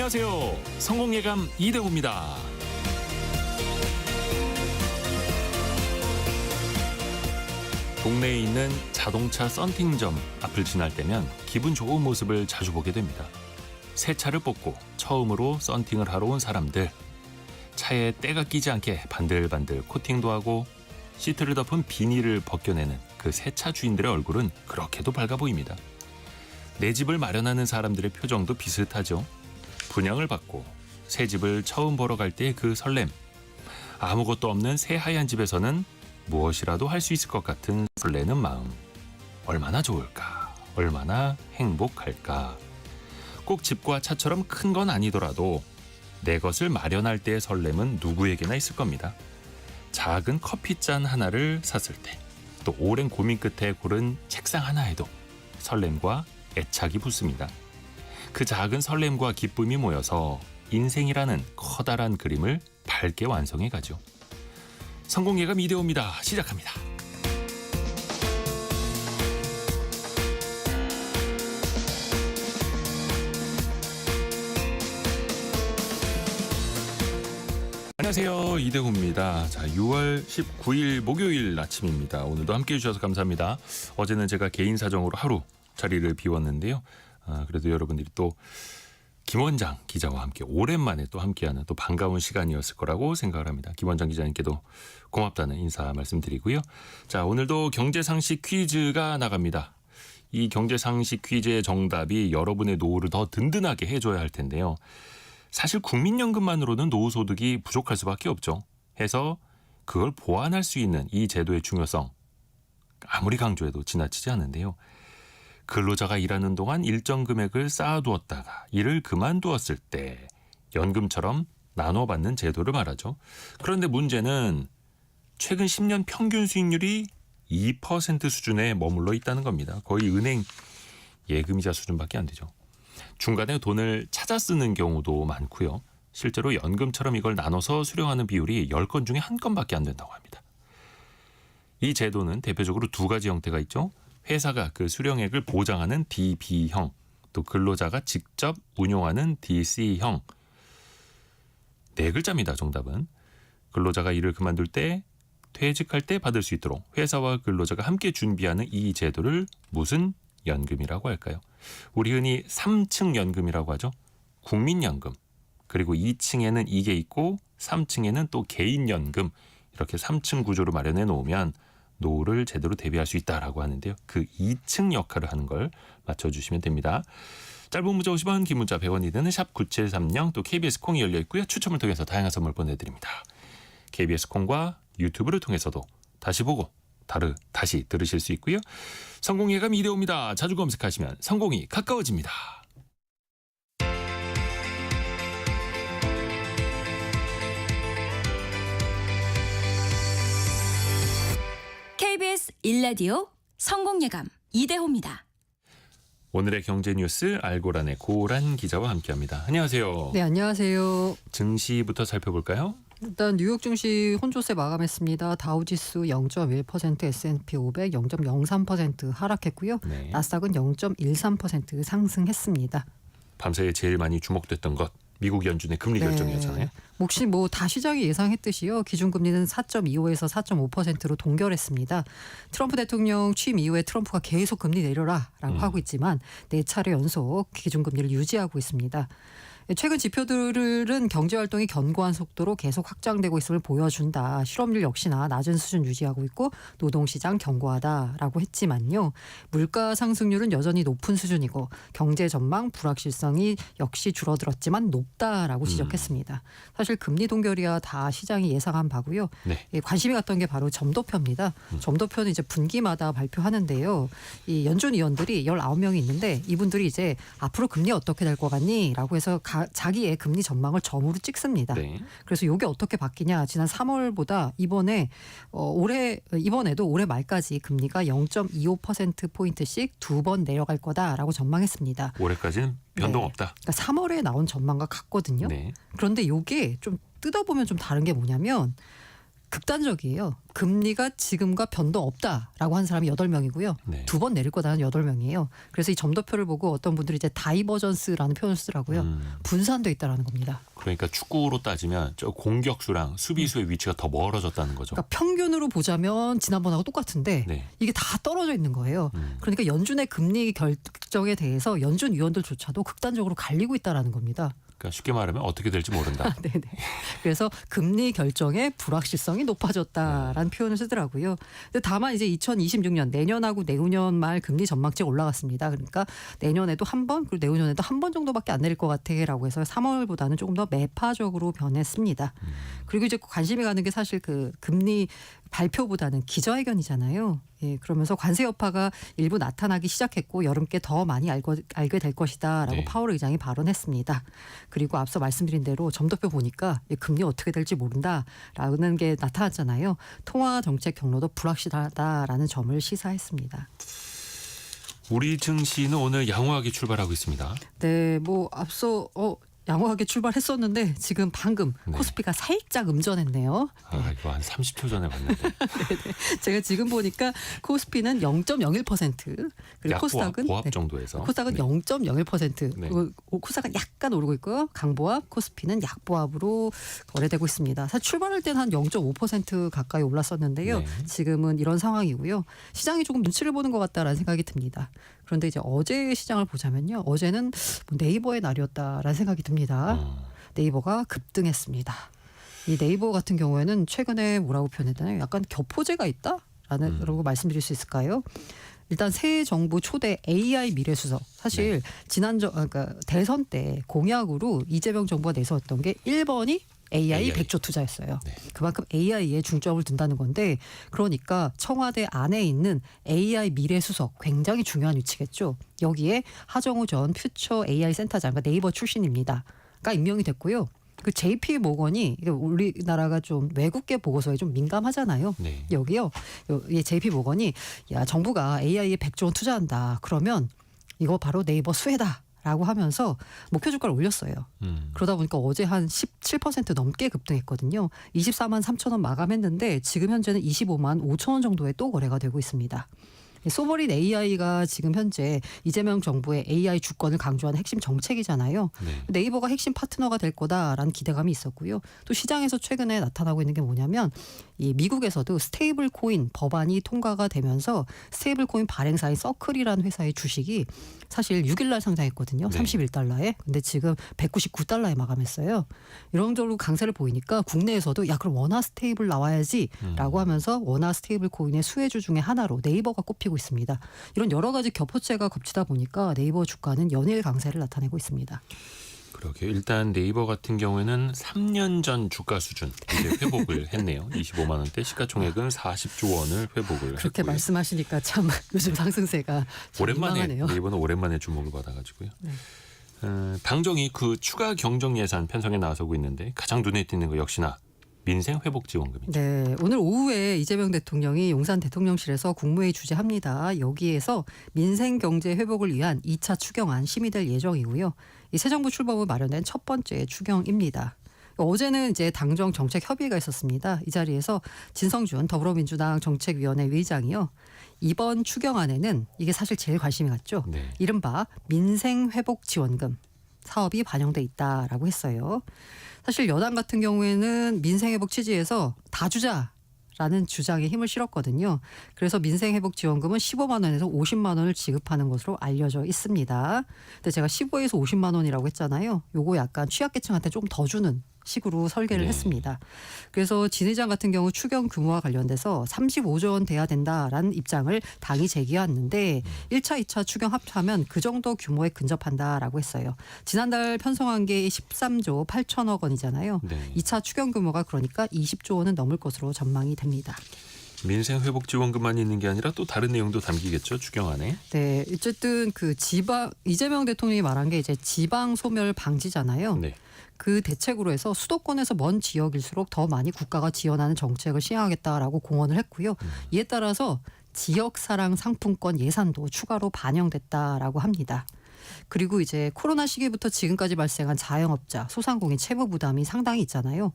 안녕하세요. 성공예감 이대호입니다. 동네에 있는 자동차 썬팅점 앞을 지날 때면 기분 좋은 모습을 자주 보게 됩니다. 새 차를 뽑고 처음으로 썬팅을 하러 온 사람들. 차에 때가 끼지 않게 반들반들 코팅도 하고 시트를 덮은 비닐을 벗겨내는 그 새 차 주인들의 얼굴은 그렇게도 밝아 보입니다. 내 집을 마련하는 사람들의 표정도 비슷하죠. 분양을 받고 새 집을 처음 보러 갈 때 그 설렘. 아무것도 없는 새하얀 집에서는 무엇이라도 할 수 있을 것 같은 설레는 마음. 얼마나 좋을까? 얼마나 행복할까? 꼭 집과 차처럼 큰 건 아니더라도 내 것을 마련할 때의 설렘은 누구에게나 있을 겁니다. 작은 커피잔 하나를 샀을 때, 또 오랜 고민 끝에 고른 책상 하나에도 설렘과 애착이 붙습니다. 그 작은 설렘과 기쁨이 모여서 인생이라는 커다란 그림을 밝게 완성해 가죠. 성공예감 이대호입니다. 시작합니다. 안녕하세요. 이대호입니다. 자, 6월 19일 목요일 아침입니다. 오늘도 함께해 주셔서 감사합니다. 어제는 제가 개인 사정으로 하루 자리를 비웠는데요. 그래도 여러분들이 또 김원장 기자와 함께 오랜만에 또 함께하는 또 반가운 시간이었을 거라고 생각을 합니다. 김원장 기자님께도 고맙다는 인사 말씀드리고요. 자, 오늘도 경제상식 퀴즈가 나갑니다. 이 경제상식 퀴즈의 정답이 여러분의 노후를 더 든든하게 해줘야 할 텐데요. 사실 국민연금만으로는 노후 소득이 부족할 수밖에 없죠. 해서 그걸 보완할 수 있는 이 제도의 중요성 아무리 강조해도 지나치지 않은데요. 근로자가 일하는 동안 일정 금액을 쌓아두었다가 일을 그만두었을 때 연금처럼 나눠받는 제도를 말하죠. 그런데 문제는 최근 10년 평균 수익률이 2% 수준에 머물러 있다는 겁니다. 거의 은행 예금이자 수준밖에 안 되죠. 중간에 돈을 찾아 쓰는 경우도 많고요. 실제로 연금처럼 이걸 나눠서 수령하는 비율이 10건 중에 1건밖에 안 된다고 합니다. 이 제도는 대표적으로 두 가지 형태가 있죠. 회사가 그 수령액을 보장하는 DB형, 또 근로자가 직접 운용하는 DC형. 네 글자입니다. 정답은. 근로자가 일을 그만둘 때, 퇴직할 때 받을 수 있도록 회사와 근로자가 함께 준비하는 이 제도를 무슨 연금이라고 할까요? 우리 흔히 3층 연금이라고 하죠. 국민연금. 그리고 2층에는 이게 있고 3층에는 또 개인연금. 이렇게 3층 구조로 마련해 놓으면 노후를 제대로 대비할 수 있다라고 하는데요. 그 2층 역할을 하는 걸 맞춰주시면 됩니다. 짧은 문자 50원, 긴 문자 100원이 드는 샵 9730, 또 KBS 콩이 열려 있고요. 추첨을 통해서 다양한 선물 보내드립니다. KBS 콩과 유튜브를 통해서도 다시 보고 다시 들으실 수 있고요. 성공예감 이대호입니다. 자주 검색하시면 성공이 가까워집니다. KBS 1라디오 성공예감 이대호입니다. 오늘의 경제 뉴스 알고란의 고란 기자와 함께합니다. 안녕하세요. 네, 안녕하세요. 증시부터 살펴볼까요? 일단 뉴욕 증시 혼조세 마감했습니다. 다우지수 0.1%, S&P 500 0.03% 하락했고요. 네. 나스닥은 0.13% 상승했습니다. 밤새 제일 많이 주목됐던 것, 미국 연준의 금리 결정이었잖아요. 몫이 다 시장이 예상했듯이요. 기준금리는 4.25에서 4.5%로 동결했습니다. 트럼프 대통령 취임 이후에 트럼프가 계속 금리 내려라라고 하고 있지만 4차례 연속 기준금리를 유지하고 있습니다. 최근 지표들은 경제활동이 견고한 속도로 계속 확장되고 있음을 보여준다. 실업률 역시나 낮은 수준 유지하고 있고 노동시장 견고하다라고 했지만요. 물가 상승률은 여전히 높은 수준이고 경제 전망 불확실성이 역시 줄어들었지만 높다라고 지적했습니다. 사실 금리 동결이야 다 시장이 예상한 바고요. 네. 관심이 갔던 게 바로 점도표입니다. 점도표는 이제 분기마다 발표하는데요. 이 연준 위원들이 19명이 있는데 이분들이 이제 앞으로 금리 어떻게 될 것 같니? 라고 해서 자기의 금리 전망을 점으로 찍습니다. 네. 그래서 이게 어떻게 바뀌냐. 지난 3월보다 이번에도 올해 말까지 금리가 0.25%포인트씩 2번 내려갈 거다라고 전망했습니다. 올해까지는 변동 없다. 그러니까 3월에 나온 전망과 같거든요. 네. 그런데 이게 좀 뜯어보면 좀 다른 게 뭐냐면 극단적이에요. 금리가 지금과 변동 없다라고 한 사람이 8명이고요. 네. 2번 내릴 거다는 8명이에요. 그래서 이 점도표를 보고 어떤 분들이 이제 다이버전스라는 표현을 쓰더라고요. 분산돼 있다라는 겁니다. 그러니까 축구로 따지면 저 공격수랑 수비수의 위치가 더 멀어졌다는 거죠. 그러니까 평균으로 보자면 지난번하고 똑같은데 네. 이게 다 떨어져 있는 거예요. 그러니까 연준의 금리 결정에 대해서 연준 위원들조차도 극단적으로 갈리고 있다라는 겁니다. 그러니까 쉽게 말하면 어떻게 될지 모른다. 네네. 그래서 금리 결정의 불확실성이 높아졌다라는 표현을 쓰더라고요. 근데 다만 이제 2026년 내년하고 내후년 말 금리 전망치가 올라갔습니다. 그러니까 내년에도 한 번, 그리고 내후년에도 한 번 정도밖에 안 내릴 것 같아라고 해서 3월보다는 조금 더 매파적으로 변했습니다. 그리고 이제 관심이 가는 게 사실 그 금리 발표보다는 기자회견이잖아요. 예, 그러면서 관세 여파가 일부 나타나기 시작했고 여름께 더 많이 알게 될 것이다라고 네. 파월 의장이 발언했습니다. 그리고 앞서 말씀드린 대로 점도표 보니까 금리 어떻게 될지 모른다라는 게 나타났잖아요. 통화 정책 경로도 불확실하다라는 점을 시사했습니다. 우리 증시는 오늘 양호하게 출발하고 있습니다. 네, 뭐 앞서 양호하게 출발했었는데 지금 방금 네. 코스피가 살짝 음전했네요. 아, 이거 한 30초 전에 봤는데. 제가 지금 보니까 코스피는 0.01% 그리고 코스닥은 보합 정도에서. 코스닥은 네. 0.01% 네. 그리고 코스닥은 약간 오르고 있고요. 강보합, 코스피는 약보합으로 거래되고 있습니다. 사실 출발할 때는 한 0.5% 가까이 올랐었는데요. 네. 지금은 이런 상황이고요. 시장이 조금 눈치를 보는 것 같다라는 생각이 듭니다. 그런데 이제 어제 시장을 보자면요. 어제는 네이버의 날이었다라는 생각이 듭니다. 네이버가 급등했습니다. 이 네이버 같은 경우에는 최근에 뭐라고 표현했나요? 약간 교포제가 있다라는 라고 말씀드릴 수 있을까요? 일단 새 정부 초대 AI 미래수석 사실 그러니까 대선 때 공약으로 이재명 정부가 내세웠던 게 1번이 AI 100조 투자였어요. 네. 그만큼 AI에 중점을 둔다는 건데 그러니까 청와대 안에 있는 AI 미래수석 굉장히 중요한 위치겠죠. 여기에 하정우 전 퓨처 AI 센터장 그러니까 네이버 출신입니다.가 임명이 됐고요. 그 JP 모건이 우리나라가 좀 외국계 보고서에 좀 민감하잖아요. 네. 여기요. 이 JP 모건이 야 정부가 AI에 100조 원 투자한다. 그러면 이거 바로 네이버 수혜다. 라고 하면서 목표 주가를 올렸어요. 그러다 보니까 어제 한 17% 넘게 급등했거든요. 24만 3천 원 마감했는데 지금 현재는 25만 5천 원 정도에 또 거래가 되고 있습니다. 소버린 AI가 지금 현재 이재명 정부의 AI 주권을 강조하는 핵심 정책이잖아요. 네. 네이버가 핵심 파트너가 될 거다라는 기대감이 있었고요. 또 시장에서 최근에 나타나고 있는 게 뭐냐면 이 미국에서도 스테이블 코인 법안이 통과가 되면서 스테이블 코인 발행사인 서클이라는 회사의 주식이 사실 6일 날 상장했거든요. 네. 31달러에. 근데 지금 199달러에 마감했어요. 이런 정도 강세를 보이니까 국내에서도 야 그럼 원화 스테이블 나와야지라고 하면서 원화 스테이블 코인의 수혜주 중에 하나로 네이버가 꼽히고 있습니다. 이런 여러 가지 겹포체가 겹치다 보니까 네이버 주가는 연일 강세를 나타내고 있습니다. 그러게요. 일단 네이버 같은 경우에는 3년 전 주가 수준 이제 회복을 했네요. 25만 원대 시가총액은 40조 원을 회복을 그렇게 했고요. 말씀하시니까 참 요즘 상승세가 참 오랜만에 민망하네요. 네이버는 오랜만에 주목을 받아가지고요. 네. 당정이 그 추가 경정 예산 편성에 나서고 있는데 가장 눈에 띄는 거 역시나 민생 회복 지원금이죠. 네, 오늘 오후에 이재명 대통령이 용산 대통령실에서 국무회의 주재합니다. 여기에서 민생 경제 회복을 위한 2차 추경안 심의될 예정이고요. 이 새 정부 출범 후 마련된 첫 번째 추경입니다. 어제는 이제 당정 정책 협의가 있었습니다. 이 자리에서 진성준 더불어민주당 정책위원회 위의장이요. 이번 추경안에는 이게 사실 제일 관심이 갔죠. 네. 이른바 민생 회복 지원금 사업이 반영돼 있다라고 했어요. 사실 여당 같은 경우에는 민생회복 취지에서 다 주자라는 주장에 힘을 실었거든요. 그래서 민생회복 지원금은 15만 원에서 50만 원을 지급하는 것으로 알려져 있습니다. 근데 제가 15에서 50만 원이라고 했잖아요. 요거 약간 취약계층한테 조금 더 주는 식으로 설계를 네. 했습니다. 그래서 진 의장 같은 경우 추경 규모와 관련돼서 35조 원 돼야 된다라는 입장을 당이 제기했는데 1차, 2차 추경 합하면 그 정도 규모에 근접한다라고 했어요. 지난달 편성한 게 13조 8천억 원이잖아요. 네. 2차 추경 규모가 그러니까 20조 원은 넘을 것으로 전망이 됩니다. 민생 회복 지원금만 있는 게 아니라 또 다른 내용도 담기겠죠. 추경안에. 네, 어쨌든 그 이재명 대통령이 말한 게 이제 지방 소멸 방지잖아요. 네. 그 대책으로 해서 수도권에서 먼 지역일수록 더 많이 국가가 지원하는 정책을 시행하겠다라고 공언을 했고요. 이에 따라서 지역사랑 상품권 예산도 추가로 반영됐다라고 합니다. 그리고 이제 코로나 시기부터 지금까지 발생한 자영업자, 소상공인 채무 부담이 상당히 있잖아요.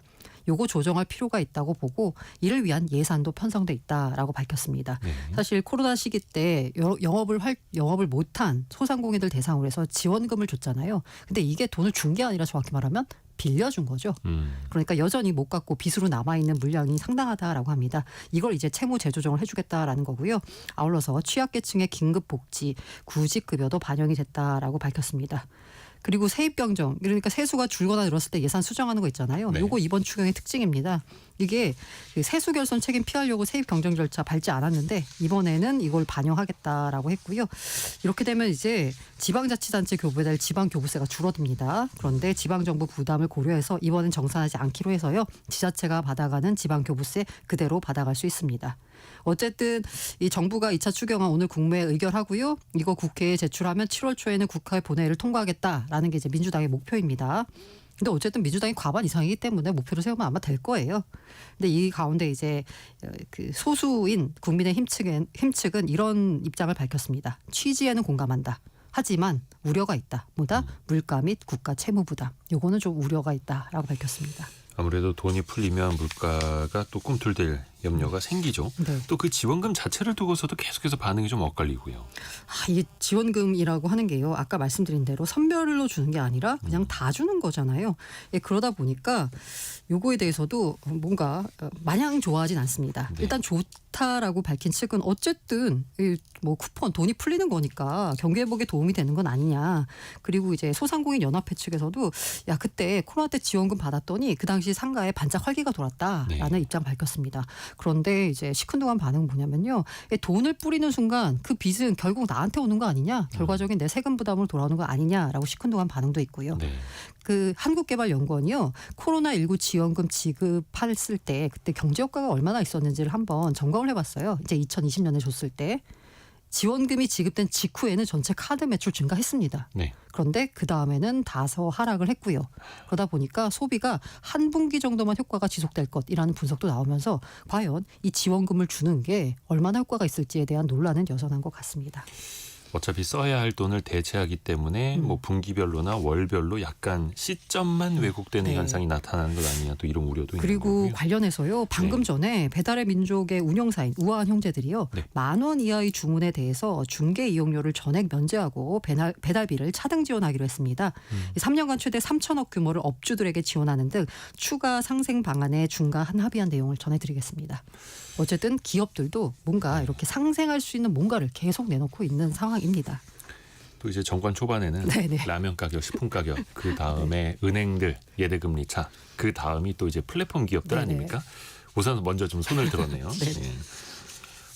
요거 조정할 필요가 있다고 보고 이를 위한 예산도 편성돼 있다라고 밝혔습니다. 네. 사실 코로나 시기 때 영업을 못한 소상공인들 대상으로 해서 지원금을 줬잖아요. 근데 이게 돈을 준 게 아니라 정확히 말하면 빌려준 거죠. 그러니까 여전히 못 갚고 빚으로 남아있는 물량이 상당하다라고 합니다. 이걸 이제 채무 재조정을 해주겠다라는 거고요. 아울러서 취약계층의 긴급복지, 구직급여도 반영이 됐다라고 밝혔습니다. 그리고 세입 경정, 그러니까 세수가 줄거나 늘었을 때 예산 수정하는 거 있잖아요. 네. 요거 이번 추경의 특징입니다. 이게 그 세수 결손 책임 피하려고 세입 경정 절차 밟지 않았는데 이번에는 이걸 반영하겠다라고 했고요. 이렇게 되면 이제 지방자치단체 교부에 지방교부세가 줄어듭니다. 그런데 지방정부 부담을 고려해서 이번엔 정산하지 않기로 해서요. 지자체가 받아가는 지방교부세 그대로 받아갈 수 있습니다. 어쨌든 이 정부가 2차 추경안 오늘 국무회에 의결하고요. 이거 국회에 제출하면 7월 초에는 국회 본회의를 통과하겠다라는 게 이제 민주당의 목표입니다. 근데 어쨌든 민주당이 과반 이상이기 때문에 목표를 세우면 아마 될 거예요. 근데 이 가운데 이제 그 소수인 국민의힘 측은 이런 입장을 밝혔습니다. 취지에는 공감한다. 하지만 우려가 있다. 뭐다? 물가 및 국가 채무 부담. 요거는 좀 우려가 있다라고 밝혔습니다. 아무래도 돈이 풀리면 물가가 또 꿈틀댈 염려가 생기죠. 네. 또 그 지원금 자체를 두고서도 계속해서 반응이 좀 엇갈리고요. 이게 지원금이라고 하는 게요. 아까 말씀드린 대로 선별로 주는 게 아니라 그냥 다 주는 거잖아요. 예, 그러다 보니까 요거에 대해서도 뭔가 마냥 좋아하진 않습니다. 네. 일단 좋다라고 밝힌 측은 어쨌든 뭐 쿠폰 돈이 풀리는 거니까 경기 회복에 도움이 되는 건 아니냐. 그리고 이제 소상공인 연합회 측에서도 야 그때 코로나 때 지원금 받았더니 그 당시 상가에 반짝 활기가 돌았다라는 네. 입장 밝혔습니다. 그런데 이제 시큰둥한 반응은 뭐냐면요. 돈을 뿌리는 순간 그 빚은 결국 나한테 오는 거 아니냐. 결과적인 내 세금 부담으로 돌아오는 거 아니냐라고 시큰둥한 반응도 있고요. 네. 그 한국개발연구원이요. 코로나19 지원금 지급했을 때 그때 경제 효과가 얼마나 있었는지를 한번 점검을 해봤어요. 이제 2020년에 줬을 때. 지원금이 지급된 직후에는 전체 카드 매출 증가했습니다. 네. 그런데 그 다음에는 다소 하락을 했고요. 그러다 보니까 소비가 한 분기 정도만 효과가 지속될 것이라는 분석도 나오면서 과연 이 지원금을 주는 게 얼마나 효과가 있을지에 대한 논란은 여전한 것 같습니다. 어차피 써야 할 돈을 대체하기 때문에 뭐 분기별로나 월별로 약간 시점만 왜곡되는 네. 현상이 나타나는 것 아니냐 또 이런 우려도 있는 그리고 거고요. 관련해서요. 방금 네. 전에 배달의 민족의 운영사인 우아한 형제들이요. 네. 10,000원 이하의 주문에 대해서 중개 이용료를 전액 면제하고 배달비를 차등 지원하기로 했습니다. 3년간 최대 3천억 규모를 업주들에게 지원하는 등 추가 상생 방안에 중간 합의한 내용을 전해드리겠습니다. 어쨌든 기업들도 뭔가 이렇게 상생할 수 있는 뭔가를 계속 내놓고 있는 상황입니다. 또 이제 정권 초반에는 네네. 라면 가격, 식품 가격, 그 다음에 은행들 예대금리 차, 그 다음이 또 이제 플랫폼 기업들 네네. 아닙니까? 우선 먼저 좀 손을 들었네요. 네네. 예.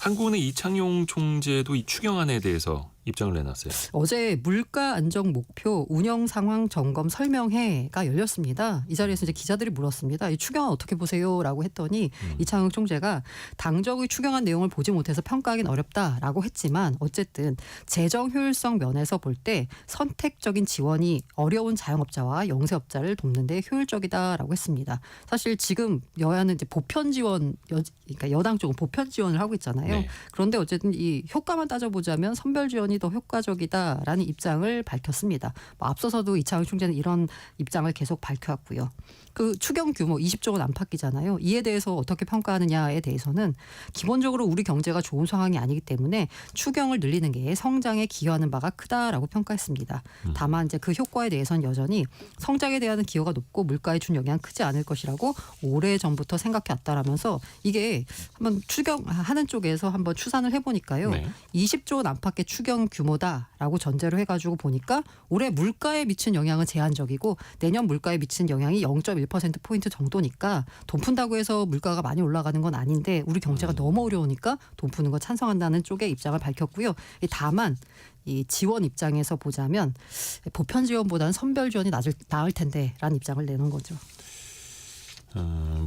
한국은행 이창용 총재도 이 추경안에 대해서 입장을 내놨어요. 어제 물가 안정 목표 운영 상황 점검 설명회가 열렸습니다. 이 자리에서 이제 기자들이 물었습니다. 이 추경안 어떻게 보세요라고 했더니 이창용 총재가 당적의 추경안 내용을 보지 못해서 평가하기는 어렵다라고 했지만 어쨌든 재정 효율성 면에서 볼 때 선택적인 지원이 어려운 자영업자와 영세업자를 돕는 데 효율적이다라고 했습니다. 사실 지금 여야는 이제 보편 지원 그러니까 여당 쪽은 보편 지원을 하고 있잖아요. 네. 그런데 어쨌든 이 효과만 따져보자면 선별 지원이 더 효과적이다라는 입장을 밝혔습니다. 뭐 앞서서도 이창용 총재는 이런 입장을 계속 밝혀왔고요. 그 추경 규모 20조 원 안팎이잖아요. 이에 대해서 어떻게 평가하느냐에 대해서는 기본적으로 우리 경제가 좋은 상황이 아니기 때문에 추경을 늘리는 게 성장에 기여하는 바가 크다라고 평가했습니다. 다만 이제 그 효과에 대해서는 여전히 성장에 대한 기여가 높고 물가에 준 영향 크지 않을 것이라고 오래 전부터 생각해왔다라면서 이게 한번 추경하는 쪽에서 한번 추산을 해보니까요. 네. 20조 원 안팎의 추경 규모다라고 전제로 해가지고 보니까 올해 물가에 미친 영향은 제한적이고 내년 물가에 미친 영향이 0.1%포인트 정도니까 돈 푼다고 해서 물가가 많이 올라가는 건 아닌데 우리 경제가 너무 어려우니까 돈 푸는 거 찬성한다는 쪽의 입장을 밝혔고요. 다만 이 지원 입장에서 보자면 보편 지원보다는 선별 지원이 나을 텐데라는 입장을 내놓은 거죠.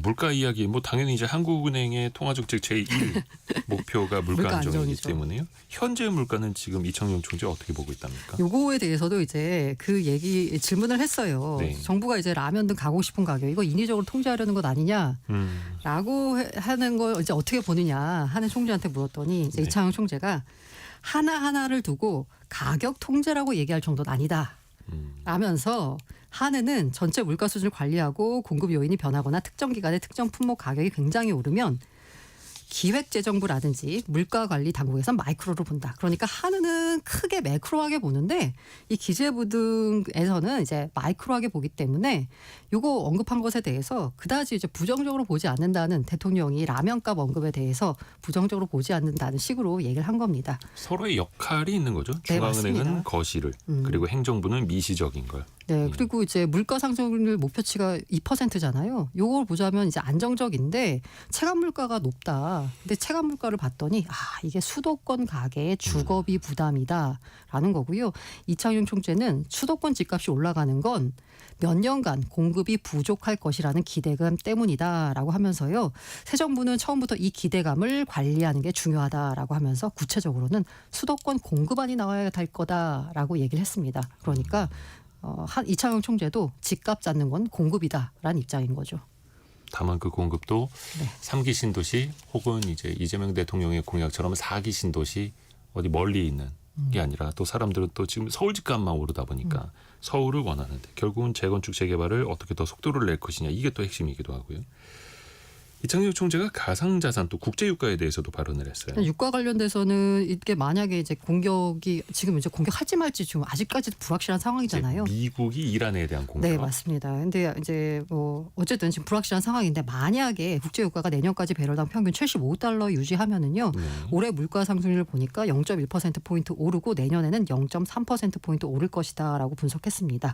물가 이야기 뭐 당연히 이제 한국은행의 통화정책 제1 목표가 물가 물가 안정이기 안정이죠. 때문에요. 현재 물가는 지금 이창용 총재 어떻게 보고 있답니까? 요거에 대해서도 이제 그 얘기 질문을 했어요. 네. 정부가 이제 라면 등 가고 싶은 가격 이거 인위적으로 통제하려는 것 아니냐라고 하는 걸 이제 어떻게 보느냐 하는 총재한테 물었더니 이제 네. 이창용 총재가 하나하나를 두고 가격 통제라고 얘기할 정도는 아니다. 라면서 한은은 전체 물가 수준을 관리하고 공급 요인이 변하거나 특정 기간에 특정 품목 가격이 굉장히 오르면 기획재정부라든지 물가관리당국에서 마이크로로 본다. 그러니까 한은은 크게 매크로하게 보는데 이 기재부 등에서는 이제 마이크로하게 보기 때문에 이거 언급한 것에 대해서 그다지 이제 부정적으로 보지 않는다는, 대통령이 라면값 언급에 대해서 부정적으로 보지 않는다는 식으로 얘기를 한 겁니다. 서로의 역할이 있는 거죠. 네, 중앙은행은 맞습니다. 거시를 그리고 행정부는 미시적인 걸. 네, 그리고 이제 물가 상승률 목표치가 2%잖아요. 요걸 보자면 이제 안정적인데 체감 물가가 높다. 근데 체감 물가를 봤더니 이게 수도권 가계의 주거비 부담이다라는 거고요. 이창용 총재는 수도권 집값이 올라가는 건 몇 년간 공급이 부족할 것이라는 기대감 때문이다라고 하면서요. 새 정부는 처음부터 이 기대감을 관리하는 게 중요하다라고 하면서 구체적으로는 수도권 공급안이 나와야 될 거다라고 얘기를 했습니다. 그러니까 이창용 총재도 집값 잡는 건 공급이다라는 입장인 거죠. 다만 그 공급도 네. 3기 신도시 혹은 이제 이재명 대통령의 공약처럼 4기 신도시 어디 멀리 있는 게 아니라 또 사람들은 또 지금 서울 집값만 오르다 보니까 서울을 원하는데 결국은 재건축 재개발을 어떻게 더 속도를 낼 것이냐, 이게 또 핵심이기도 하고요. 이창용 총재가 가상자산 또 국제유가에 대해서도 발언을 했어요. 유가 관련돼서는 이게 만약에 이제 공격이 지금 이제 공격할지 말지 지금 아직까지도 불확실한 상황이잖아요. 미국이 이란에 대한 공격. 네, 맞습니다. 근데 이제 뭐 어쨌든 지금 불확실한 상황인데 만약에 국제유가가 내년까지 배럴당 평균 75달러 유지하면은요. 올해 물가 상승률을 보니까 0.1%포인트 오르고 내년에는 0.3%포인트 오를 것이다라고 분석했습니다.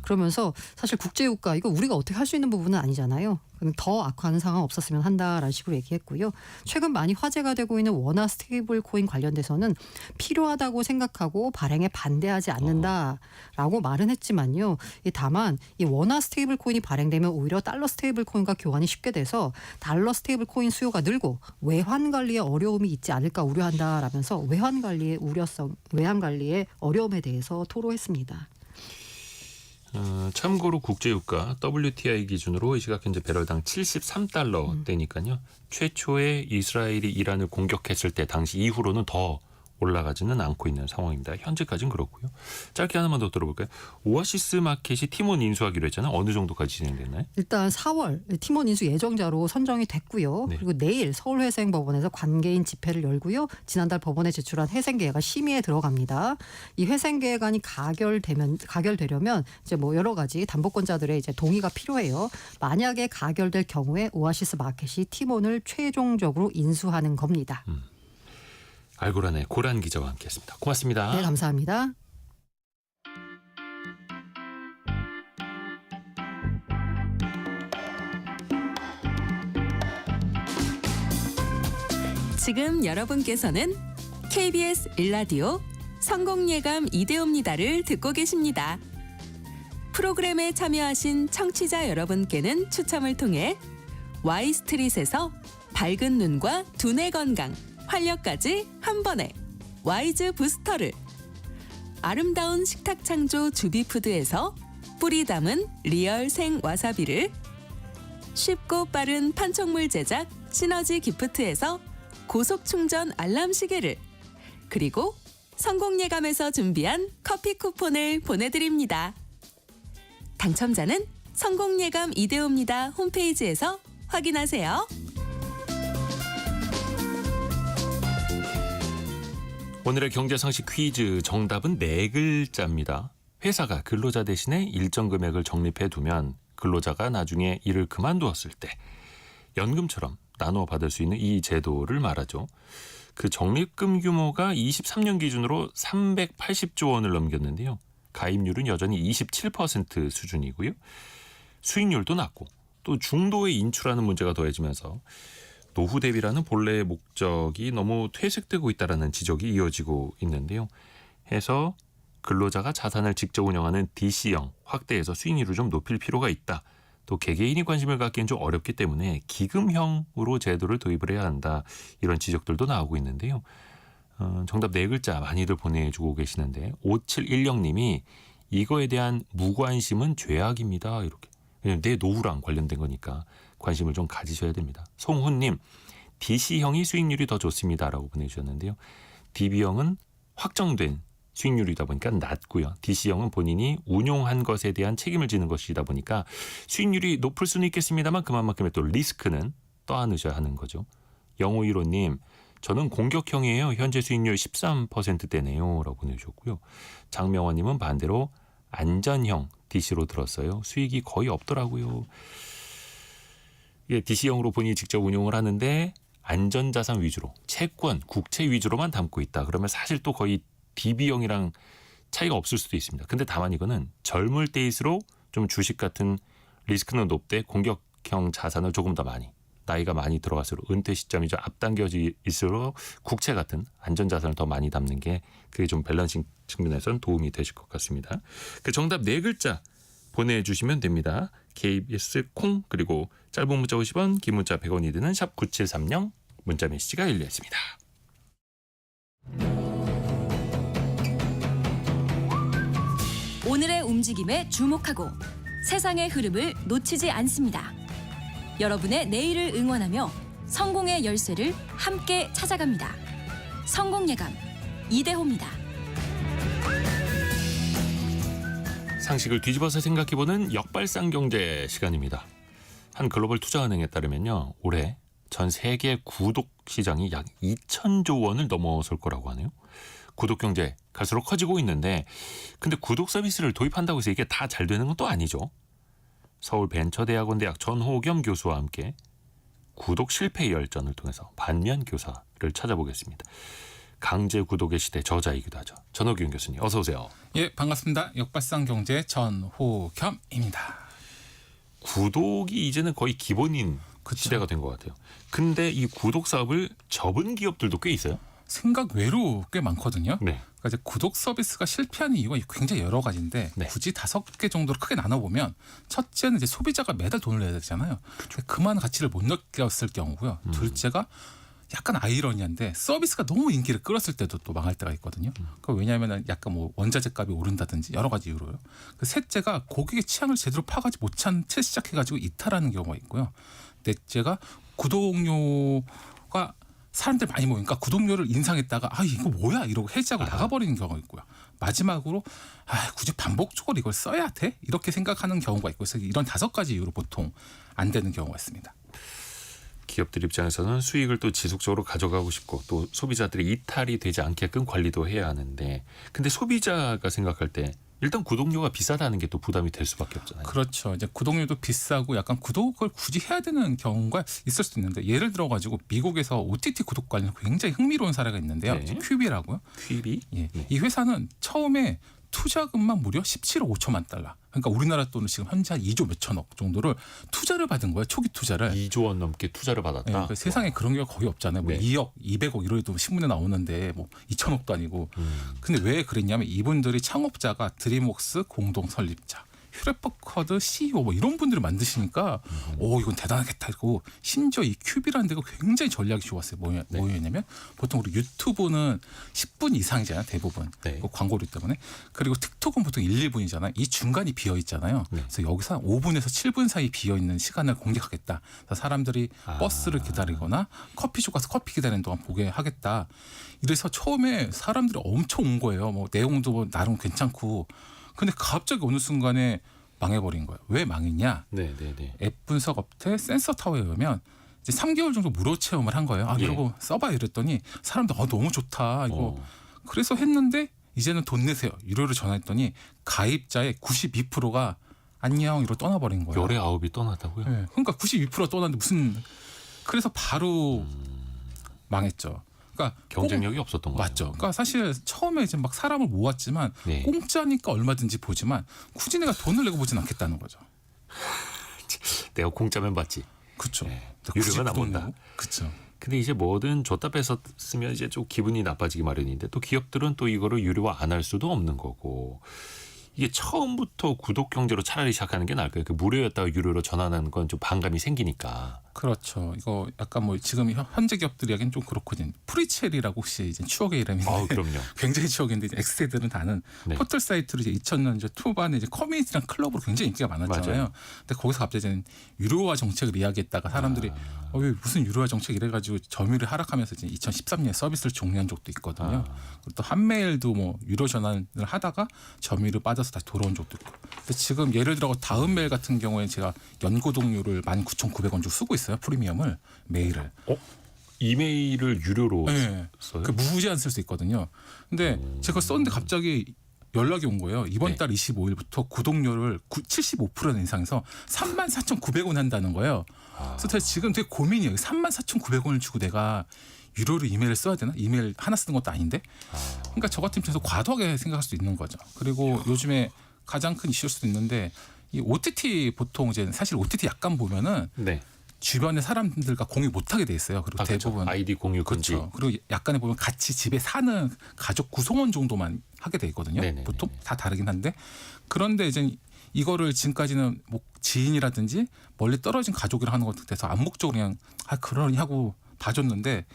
그러면서 사실 국제유가 이거 우리가 어떻게 할 수 있는 부분은 아니잖아요. 그럼 더 악화하는 상황 없었으면 한다라는 식으로 얘기했고요. 최근 많이 화제가 되고 있는 원화 스테이블 코인 관련돼서는 필요하다고 생각하고 발행에 반대하지 않는다라고 말은 했지만요. 다만 이 원화 스테이블 코인이 발행되면 오히려 달러 스테이블 코인과 교환이 쉽게 돼서 달러 스테이블 코인 수요가 늘고 외환 관리에 어려움이 있지 않을까 우려한다라면서 외환 관리의 어려움에 대해서 토로했습니다. 참고로 국제유가 WTI 기준으로 이 시각 현재 배럴당 73달러대니까요. 최초에 이스라엘이 이란을 공격했을 때 당시 이후로는 더 올라가지는 않고 있는 상황입니다. 현재까지는 그렇고요. 짧게 하나만 더 들어볼까요? 오아시스 마켓이 팀원 인수하기로 했잖아요. 어느 정도까지 진행됐나요? 일단 4월 팀원 인수 예정자로 선정이 됐고요. 네. 그리고 내일 서울회생법원에서 관계인 집회를 열고요. 지난달 법원에 제출한 회생계획안 심의에 들어갑니다. 이 회생계획안이 가결되려면 이제 뭐 여러 가지 담보권자들의 이제 동의가 필요해요. 만약에 가결될 경우에 오아시스 마켓이 팀원을 최종적으로 인수하는 겁니다. 알고란의 고란 기자와 함께했습니다. 고맙습니다. 네, 감사합니다. 지금 여러분께서는 KBS 일라디오 성공예감 이대호입니다를 듣고 계십니다. 프로그램에 참여하신 청취자 여러분께는 추첨을 통해 Y스트릿에서 밝은 눈과 두뇌 건강, 활력까지 한 번에 와이즈 부스터를, 아름다운 식탁 창조 주비푸드에서 뿌리 담은 리얼 생 와사비를, 쉽고 빠른 판촉물 제작 시너지 기프트에서 고속 충전 알람 시계를, 그리고 성공예감에서 준비한 커피 쿠폰을 보내드립니다. 당첨자는 성공예감 이대호입니다 홈페이지에서 확인하세요. 오늘의 경제상식 퀴즈 정답은 4글자입니다. 회사가 근로자 대신에 일정 금액을 적립해 두면 근로자가 나중에 일을 그만두었을 때 연금처럼 나눠 받을 수 있는 이 제도를 말하죠. 그 적립금 규모가 23년 기준으로 380조 원을 넘겼는데요. 가입률은 여전히 27% 수준이고요. 수익률도 낮고 또 중도에 인출하는 문제가 더해지면서 노후 대비라는 본래의 목적이 너무 퇴색되고 있다는 지적이 이어지고 있는데요. 해서 근로자가 자산을 직접 운영하는 DC형 확대해서 수익률을 좀 높일 필요가 있다. 또 개개인이 관심을 갖기엔 좀 어렵기 때문에 기금형으로 제도를 도입을 해야 한다. 이런 지적들도 나오고 있는데요. 정답 4글자 많이들 보내주고 계시는데 5710님이 이거에 대한 무관심은 죄악입니다. 이렇게. 왜냐면 내 노후랑 관련된 거니까 관심을 좀 가지셔야 됩니다. 송훈님, DC형이 수익률이 더 좋습니다라고 보내주셨는데요. DB형은 확정된 수익률이다 보니까 낮고요. DC형은 본인이 운용한 것에 대한 책임을 지는 것이다 보니까 수익률이 높을 수는 있겠습니다만 그만큼의 또 리스크는 떠안으셔야 하는 거죠. 0515님, 저는 공격형이에요. 현재 수익률 13%대네요. 라고 보내주셨고요. 장명원님은 반대로 안전형 DC로 들었어요. 수익이 거의 없더라고요. 예, DC형으로 본인이 직접 운용을 하는데 안전자산 위주로, 채권, 국채 위주로만 담고 있다. 그러면 사실 또 거의 DB형이랑 차이가 없을 수도 있습니다. 근데 다만 이거는 젊을 때일수록 좀 주식 같은 리스크는 높되 공격형 자산을 조금 더 많이, 나이가 많이 들어갈수록 은퇴 시점이 좀 앞당겨질수록 국채 같은 안전자산을 더 많이 담는 게 그게 좀 밸런싱 측면에서는 도움이 되실 것 같습니다. 그 정답 4글자 보내주시면 됩니다. KBS 콩 그리고 짧은 문자 50원, 긴 문자 100원이 드는 샵 9730 문자 메시지가 열려있습니다. 오늘의 움직임에 주목하고 세상의 흐름을 놓치지 않습니다. 여러분의 내일을 응원하며 성공의 열쇠를 함께 찾아갑니다. 성공예감 이대호입니다. 상식을 뒤집어서 생각해보는 역발상 경제 시간입니다. 한 글로벌 투자은행에 따르면요, 올해 전 세계 구독 시장이 약 2,000조 원을 넘어설 거라고 하네요. 구독 경제 갈수록 커지고 있는데, 근데 구독 서비스를 도입한다고 해서 이게 다 잘 되는 건 또 아니죠. 서울벤처대학원 대학 전호겸 교수와 함께 구독 실패 열전을 통해서 반면 교사를 찾아보겠습니다. 강제 구독의 시대 저자이기도 하죠. 전호겸 교수님, 어서 오세요. 예, 반갑습니다. 역발상 경제 전호겸입니다. 구독이 이제는 거의 기본인 그쵸. 시대가 된 것 같아요. 근데 이 구독 사업을 접은 기업들도 꽤 있어요. 생각 외로 꽤 많거든요. 네. 그러니까 이제 구독 서비스가 실패하는 이유가 굉장히 여러 가지인데 네. 굳이 5개 정도로 크게 나눠보면 첫째는 이제 소비자가 매달 돈을 내야 되잖아요. 그만한 가치를 못 느꼈을 경우고요. 둘째가 약간 아이러니한데 서비스가 너무 인기를 끌었을 때도 또 망할 때가 있거든요. 그러니까 왜냐하면 약간 뭐 원자재 값이 오른다든지 여러 가지 이유로요. 그 셋째가 고객의 취향을 제대로 파악하지 못한 채 시작해가지고 이탈하는 경우가 있고요. 넷째가 구독료가 사람들 많이 모이니까 구독료를 인상했다가 아 이거 뭐야 이러고 해지하고 나가버리는 경우가 있고요. 마지막으로 아 굳이 반복적으로 이걸 써야 돼? 이렇게 생각하는 경우가 있고 그래서 이런 5가지 이유로 보통 안 되는 경우가 있습니다. 기업들 입장에서는 수익을 또 지속적으로 가져가고 싶고 또 소비자들이 이탈이 되지 않게끔 관리도 해야 하는데, 근데 소비자가 생각할 때 일단 구독료가 비싸다는 게 또 부담이 될 수밖에 없잖아요. 그렇죠. 이제 구독료도 비싸고 약간 구독을 굳이 해야 되는 경우가 있을 수도 있는데 예를 들어 가지고 미국에서 OTT 구독 관련 굉장히 흥미로운 사례가 있는데요. 네. 큐비라고요. 퀴비? 예. 네. 이 회사는 처음에 투자금만 무려 17억 5천만 달러. 그러니까 우리나라 돈은 지금 현재 한 2조 몇천억 정도를 투자를 받은 거예요. 초기 투자를. 2조 원 넘게 투자를 받았다. 네, 그러니까 세상에 그런 게 거의 없잖아요. 뭐 네. 2억, 200억 이래도 신문에 나오는데 뭐 2천억도 아니고. 근데 왜 그랬냐면 이분들이 창업자가 드림웍스 공동 설립자, 휴레퍼커드 CEO 뭐 이런 분들을 만드시니까 오 이건 대단하겠다. 그리고 심지어 이 큐비라는 데가 굉장히 전략이 좋았어요. 뭐였냐면 보통 우리 유튜브는 10분 이상이잖아요. 대부분 네. 그 광고료 때문에. 그리고 틱톡은 보통 1, 2분이잖아요. 이 중간이 비어 있잖아요. 네. 그래서 여기서 5분에서 7분 사이 비어 있는 시간을 공략하겠다. 그래서 사람들이 버스를 기다리거나 커피숍 가서 커피 기다리는 동안 보게 하겠다. 이래서 처음에 사람들이 엄청 온 거예요. 뭐 내용도 뭐 나름 괜찮고. 근데 갑자기 어느 순간에 망해버린 거예요. 왜 망했냐? 네. 앱 분석 업체 센서타워에 의하면 이제 3개월 정도 무료 체험을 한 거예요. 아, 예. 이러고 써봐 이랬더니 사람들 너무 좋다 이거. 그래서 했는데 이제는 돈 내세요. 유료로 전화했더니 가입자의 92%가 안녕 이러고 떠나버린 거예요. 열의 9이 떠났다고요? 네. 그러니까 92%가 떠났는데 무슨 그래서 바로 망했죠. 그러니까 경쟁력이 없었던 거예요. 맞죠. 그러니까 사실 처음에 이제 막 사람을 모았지만 네. 공짜니까 얼마든지 보지만 굳이 내가 돈을 내고 보진 않겠다는 거죠. 내가 공짜면 받지. 그렇죠. 네. 유료는 안 본다. 그렇죠. 근데 이제 뭐든 줬다 뺏었으면 이제 좀 기분이 나빠지기 마련인데 또 기업들은 또 이거를 유료화 안 할 수도 없는 거고, 이게 처음부터 구독 경제로 차라리 시작하는 게 나을까요? 그 무료였다가 유료로 전환하는 건 좀 반감이 생기니까. 그렇죠. 이거 약간 뭐 지금 현재 기업들이 하기엔 좀 그렇거든요. 프리첼이라고 혹시 이제 추억의 이름인데 그럼요. 굉장히 추억인데 이제 X세대들은 다는 네. 포털 사이트로 이제 2000년 초반에 이제 커뮤니티랑 클럽으로 굉장히 인기가 많았잖아요. 맞아요. 근데 거기서 갑자기 이제 유료화 정책을 이야기했다가 사람들이 왜 무슨 유료화 정책 이래가지고 점유율이 하락하면서 이제 2013년에 서비스를 종료한 적도 있거든요. 그리고 또 한메일도 뭐 유료 전환을 하다가 점유율이 빠져서 다시 돌아온 적도 있고. 근데 지금 예를 들어 다음메일 같은 경우에 제가 연구독료를 19,900원 주고 쓰고 있어요. 프리미엄을 메일을. 이메일을 유료로 네. 써요? 그 무제한 쓸 수 있거든요. 근데 제가 썼는데 갑자기 연락이 온 거예요. 이번 네. 달 25일부터 구독료를 75% 인상해서 34,900원 한다는 거예요. 그래서 제가 지금 되게 고민이에요. 34,900원을 주고 내가 유료로 이메일을 써야 되나? 이메일 하나 쓰는 것도 아닌데. 그러니까 저 같은 입장에서 과도하게 생각할 수 있는 거죠. 그리고 요즘에 가장 큰 이슈일 수도 있는데 이 OTT 보통 이제 사실 OTT 약간 보면은 네. 주변의 사람들과 공유 못하게 돼 있어요. 그리고 그렇죠. 대부분 아이디 공유 금지. 그렇죠. 그리고 약간에 보면 같이 집에 사는 가족 구성원 정도만 하게 돼 있거든요. 네네네네. 보통 다 다르긴 한데 그런데 이제 이거를 지금까지는 뭐 지인이라든지 멀리 떨어진 가족이랑 하는 것 같아서 암묵적으로 그냥 그러니 하고 봐줬는데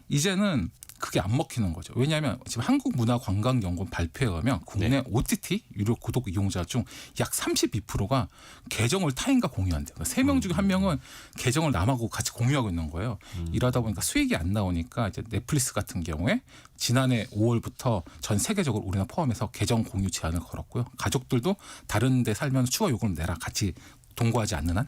이제는 그게 안 먹히는 거죠. 왜냐하면 지금 한국문화관광연구원 발표에 의하면 국내 네. OTT 유료 구독 이용자 중 약 32%가 계정을 타인과 공유한대요. 그러니까 3명 중에 1명은 계정을 남하고 같이 공유하고 있는 거예요. 이러다 보니까 수익이 안 나오니까 이제 넷플릭스 같은 경우에 지난해 5월부터 전 세계적으로 우리나라 포함해서 계정 공유 제한을 걸었고요. 가족들도 다른 데 살면 추가 요금을 내라 같이 동거하지 않는 한.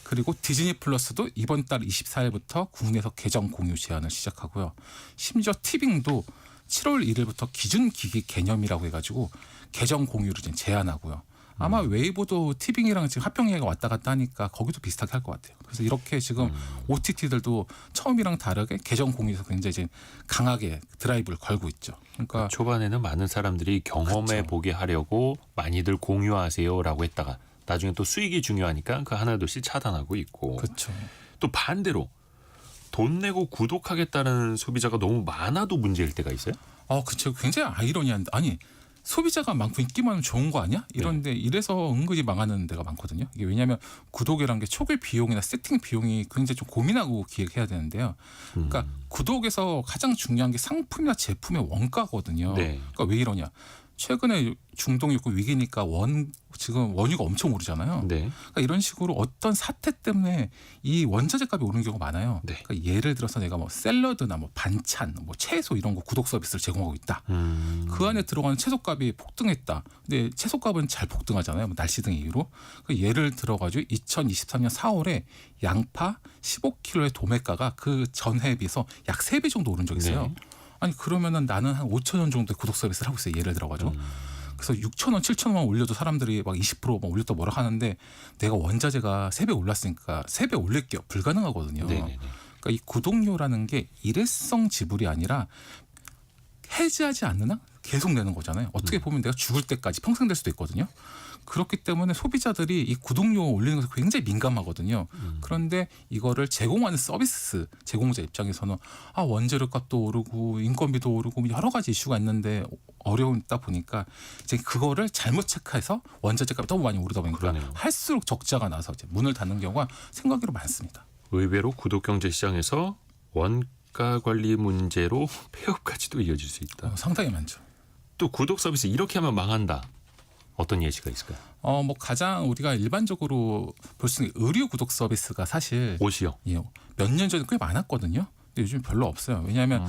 그리고 디즈니 플러스도 이번 달 24일부터 국내에서 계정 공유 제한을 시작하고요. 심지어 티빙도 7월 1일부터 기준 기기 개념이라고 해가지고 계정 공유를 지금 제한하고요. 아마 웨이보도 티빙이랑 지금 합병 얘기가 왔다 갔다 하니까 거기도 비슷하게 할 것 같아요. 그래서 이렇게 지금 OTT들도 처음이랑 다르게 계정 공유에서 굉장히 이제 강하게 드라이브를 걸고 있죠. 그러니까 초반에는 많은 사람들이 경험해 그렇죠. 보게 하려고 많이들 공유하세요라고 했다가 나중에 또 수익이 중요하니까 그 하나둘씩 차단하고 있고 그렇죠. 또 반대로 돈 내고 구독하겠다는 소비자가 너무 많아도 문제일 때가 있어요? 그쵸. 굉장히 아이러니한데 아니 소비자가 많고 인기 많으면 좋은 거 아니야? 이런데 이래서 은근히 망하는 데가 많거든요. 이게 왜냐하면 구독이라는 게 초기 비용이나 세팅 비용이 굉장히 좀 고민하고 기획해야 되는데요. 그러니까 구독에서 가장 중요한 게 상품이나 제품의 원가거든요. 네. 그러니까 왜 이러냐? 최근에 중동 있고 위기니까 지금 원유가 엄청 오르잖아요. 네. 그러니까 이런 식으로 어떤 사태 때문에 이 원자재 값이 오르는 경우가 많아요. 네. 그러니까 예를 들어서 내가 뭐 샐러드나 뭐 반찬, 뭐 채소 이런 거 구독 서비스를 제공하고 있다. 그 안에 들어가는 채소값이 폭등했다. 근데 채소값은 잘 폭등하잖아요. 뭐 날씨 등 이유로. 그러니까 예를 들어가지고 2023년 4월에 양파 15kg의 도매가가 그 전해에 비해서 약 3배 정도 오른 적이 있어요. 네. 아니 그러면은 나는 한 5천 원 정도의 구독 서비스를 하고 있어요. 예를 들어가지고. 그래서 6천 원, 7천 원 올려도 사람들이 막 20% 올렸다 뭐라 하는데 내가 원자재가 3배 올랐으니까 3배 올릴게요. 불가능하거든요. 네네네. 그러니까 이 구독료라는 게 일회성 지불이 아니라 해지하지 않는 한 계속 내는 거잖아요. 어떻게 보면 내가 죽을 때까지 평생 될 수도 있거든요. 그렇기 때문에 소비자들이 이 구독료 올리는 것에 굉장히 민감하거든요. 그런데 이거를 제공하는 서비스 제공자 입장에서는 원재료 값도 오르고 인건비도 오르고 여러 가지 이슈가 있는데 어려움다 보니까 이제 그거를 잘못 체크해서 원자재 값이 너무 많이 오르다 보니까 그러네요. 할수록 적자가 나서 이제 문을 닫는 경우가 생각외로 많습니다. 의외로 구독 경제 시장에서 원가 관리 문제로 폐업까지도 이어질 수 있다. 상당히 많죠. 또 구독 서비스 이렇게 하면 망한다. 어떤 예시가 있을까요? 뭐 가장 우리가 일반적으로 볼 수 있는 의류 구독 서비스가 사실 옷이요. 몇 년 전에 꽤 많았거든요. 근데 요즘 별로 없어요. 왜냐하면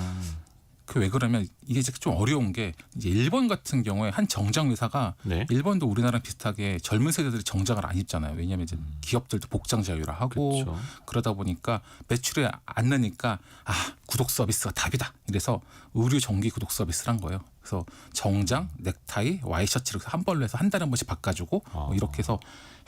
그 왜 그러면 이게 좀 어려운 게 이제 일본 같은 경우에 한 정장 회사가 네. 일본도 우리나라랑 비슷하게 젊은 세대들이 정장을 안 입잖아요. 왜냐하면 이제 기업들도 복장 자유라 하고 그렇죠. 그러다 보니까 매출이 안 느니까 구독 서비스가 답이다. 이래서 의류 정기 구독 서비스를 한 거예요. 그래서 정장, 넥타이, 와이셔츠를 한 벌로 해서 한 달에 한 번씩 바꿔주고 뭐 이렇게 해서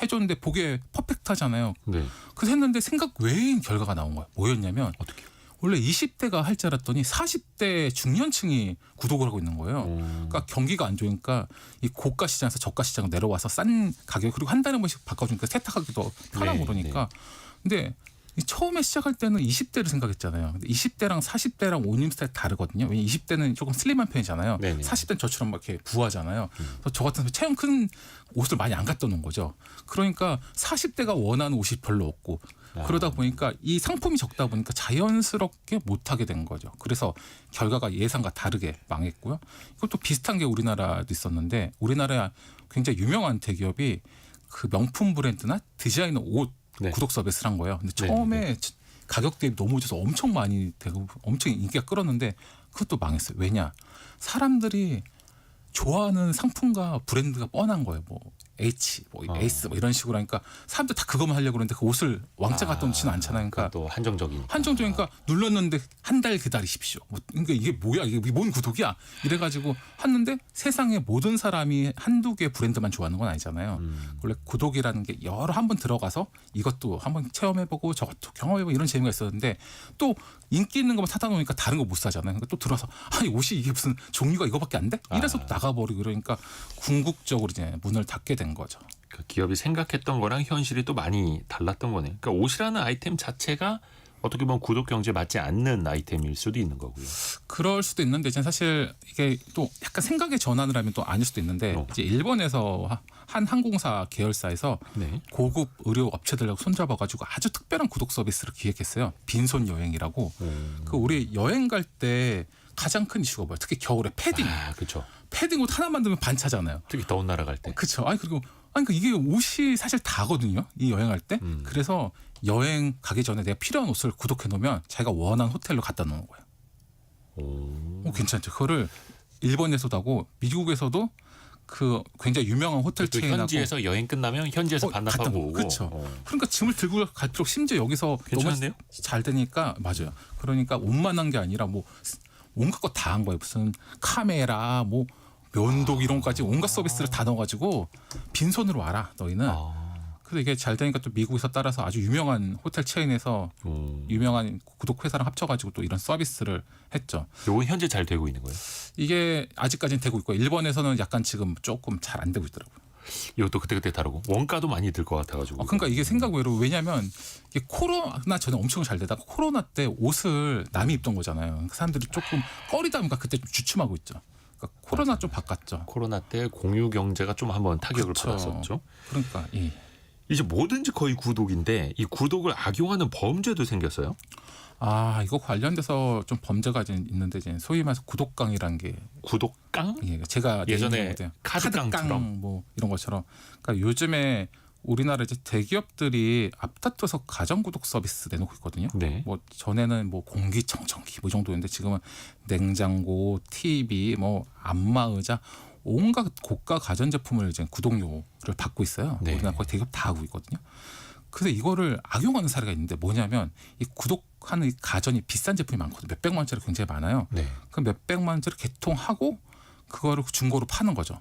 해줬는데 보기에 퍼펙트하잖아요. 네. 그래서 했는데 생각 외인 결과가 나온 거예요. 뭐였냐면 어떻게요? 원래 20대가 할 줄 알았더니 40대 중년층이 구독을 하고 있는 거예요. 그러니까 경기가 안 좋으니까 이 고가 시장에서 저가 시장 내려와서 싼 가격 그리고 한 달에 한 번씩 바꿔주니까 세탁하기도 편하고 네, 그러니까 근데 처음에 시작할 때는 20대를 생각했잖아요. 근데 20대랑 40대랑 옷입는 스타일 다르거든요. 왜냐면 20대는 조금 슬림한 편이잖아요. 네네. 40대는 저처럼 막 이렇게 부하잖아요. 그래서 저 같은 체형 큰 옷을 많이 안 갖다 놓은 거죠. 그러니까 40대가 원하는 옷이 별로 없고 그러다 보니까 이 상품이 적다 보니까 자연스럽게 못하게 된 거죠. 그래서 결과가 예상과 다르게 망했고요. 이것도 비슷한 게 우리나라도 있었는데 우리나라에 굉장히 유명한 대기업이 그 명품 브랜드나 디자이너 옷 네. 구독 서비스를 한 거예요. 근데 네, 처음에 가격 대비 너무 줘서 엄청 많이 되고 엄청 인기가 끌었는데 그것도 망했어요. 왜냐? 사람들이 좋아하는 상품과 브랜드가 뻔한 거예요. 뭐 H, 뭐 에이스 뭐 이런 식으로 하니까 사람들 다 그것만 하려고 그러는데 그 옷을 왕자 갖다 놓지는 않잖아요. 그러니까 또 한정적인. 한정적이니까 눌렀는데 한 달 기다리십시오. 뭐 그러니까 이게 뭐야? 이게 뭔 구독이야? 이래가지고 했는데 세상에 모든 사람이 한두 개 브랜드만 좋아하는 건 아니잖아요. 원래 구독이라는 게 여러 한 번 들어가서 이것도 한번 체험해보고 저것도 경험해보고 이런 재미가 있었는데 또 인기 있는 것만 사다 놓으니까 다른 거 못 사잖아요. 그러니까 또 들어서 아니 옷이 이게 무슨 종류가 이거밖에 안 돼? 이래서 또 나가버리고 그러니까 궁극적으로 이제 문을 닫게 된 거죠. 그 기업이 생각했던 거랑 현실이 또 많이 달랐던 거네요. 그러니까 옷이라는 아이템 자체가 어떻게 보면 구독 경제에 맞지 않는 아이템일 수도 있는 거고요. 그럴 수도 있는데 이제 사실 이게 또 약간 생각의 전환을 하면 또 아닐 수도 있는데 이제 일본에서 한 항공사 계열사에서 네. 고급 의료 업체들하고 손잡아가지고 아주 특별한 구독 서비스를 기획했어요. 빈손 여행이라고. 그 우리 여행 갈 때 가장 큰 이슈가 뭐야? 특히 겨울에 패딩. 그렇죠. 패딩 옷 하나 만들면 반차잖아요. 특히 더운 나라 갈 때. 그렇죠. 아니 그리고 그러니까 이게 옷이 사실 다거든요. 이 여행할 때. 그래서 여행 가기 전에 내가 필요한 옷을 구독해 놓으면 자기가 원하는 호텔로 갖다 놓는 거예요. 괜찮죠. 그거를 일본에서도 하고 미국에서도 그 굉장히 유명한 호텔 또 체인하고 현지에서 여행 끝나면 현지에서 반납하고 오고. 그렇죠. 그러니까 짐을 들고 갈 필요 심지어 여기서 괜찮은데요? 너무 잘 되니까 맞아요. 그러니까 옷만 한 게 아니라 뭐 온갖 거 다 한 거예요. 무슨 카메라 뭐 면도기 이런 것까지 온갖 서비스를 다 넣어가지고 빈손으로 와라 너희는. 그래서 이게 잘 되니까 또 미국에서 따라서 아주 유명한 호텔 체인에서 유명한 구독 회사랑 합쳐가지고 또 이런 서비스를 했죠. 요건 현재 잘 되고 있는 거예요. 이게 아직까지는 되고 있고 일본에서는 약간 지금 조금 잘 안 되고 있더라고요. 이것도 그때그때 다르고 원가도 많이 들 것 같아가지고. 그러니까 이게 생각 외로 왜냐하면 이게 코로나 전에 엄청 잘 되다가 코로나 때 옷을 남이 입던 거잖아요. 그러니까 사람들이 조금 꺼리다 보니까 그때 좀 주춤하고 있죠. 그러니까 코로나 좀 바꿨죠. 코로나 때 공유 경제가 좀 한번 타격을 그쵸. 받았었죠. 그러니까 이제 뭐든지 거의 구독인데 이 구독을 악용하는 범죄도 생겼어요. 이거 관련돼서 좀 범죄가 좀 있는데 이제 소위 말해서 구독강이라는 게 구독강? 제가 예전에 카드깡처럼. 뭐 이런 것처럼. 그러니까 요즘에 우리나라 이제 대기업들이 앞다퉈서 가전 구독 서비스 내놓고 있거든요. 네. 뭐 전에는 뭐 공기청정기 뭐 이 정도였는데 지금은 냉장고, TV, 뭐 안마의자 온갖 고가 가전 제품을 이제 구독료를 받고 있어요. 네. 우리나라 거의 대기업 다 하고 있거든요. 그래서 이거를 악용하는 사례가 있는데 뭐냐면 이 구독하는 이 가전이 비싼 제품이 많거든요. 몇백만 원짜리 굉장히 많아요. 네. 그 몇백만 원짜리 개통하고 그거를 중고로 파는 거죠.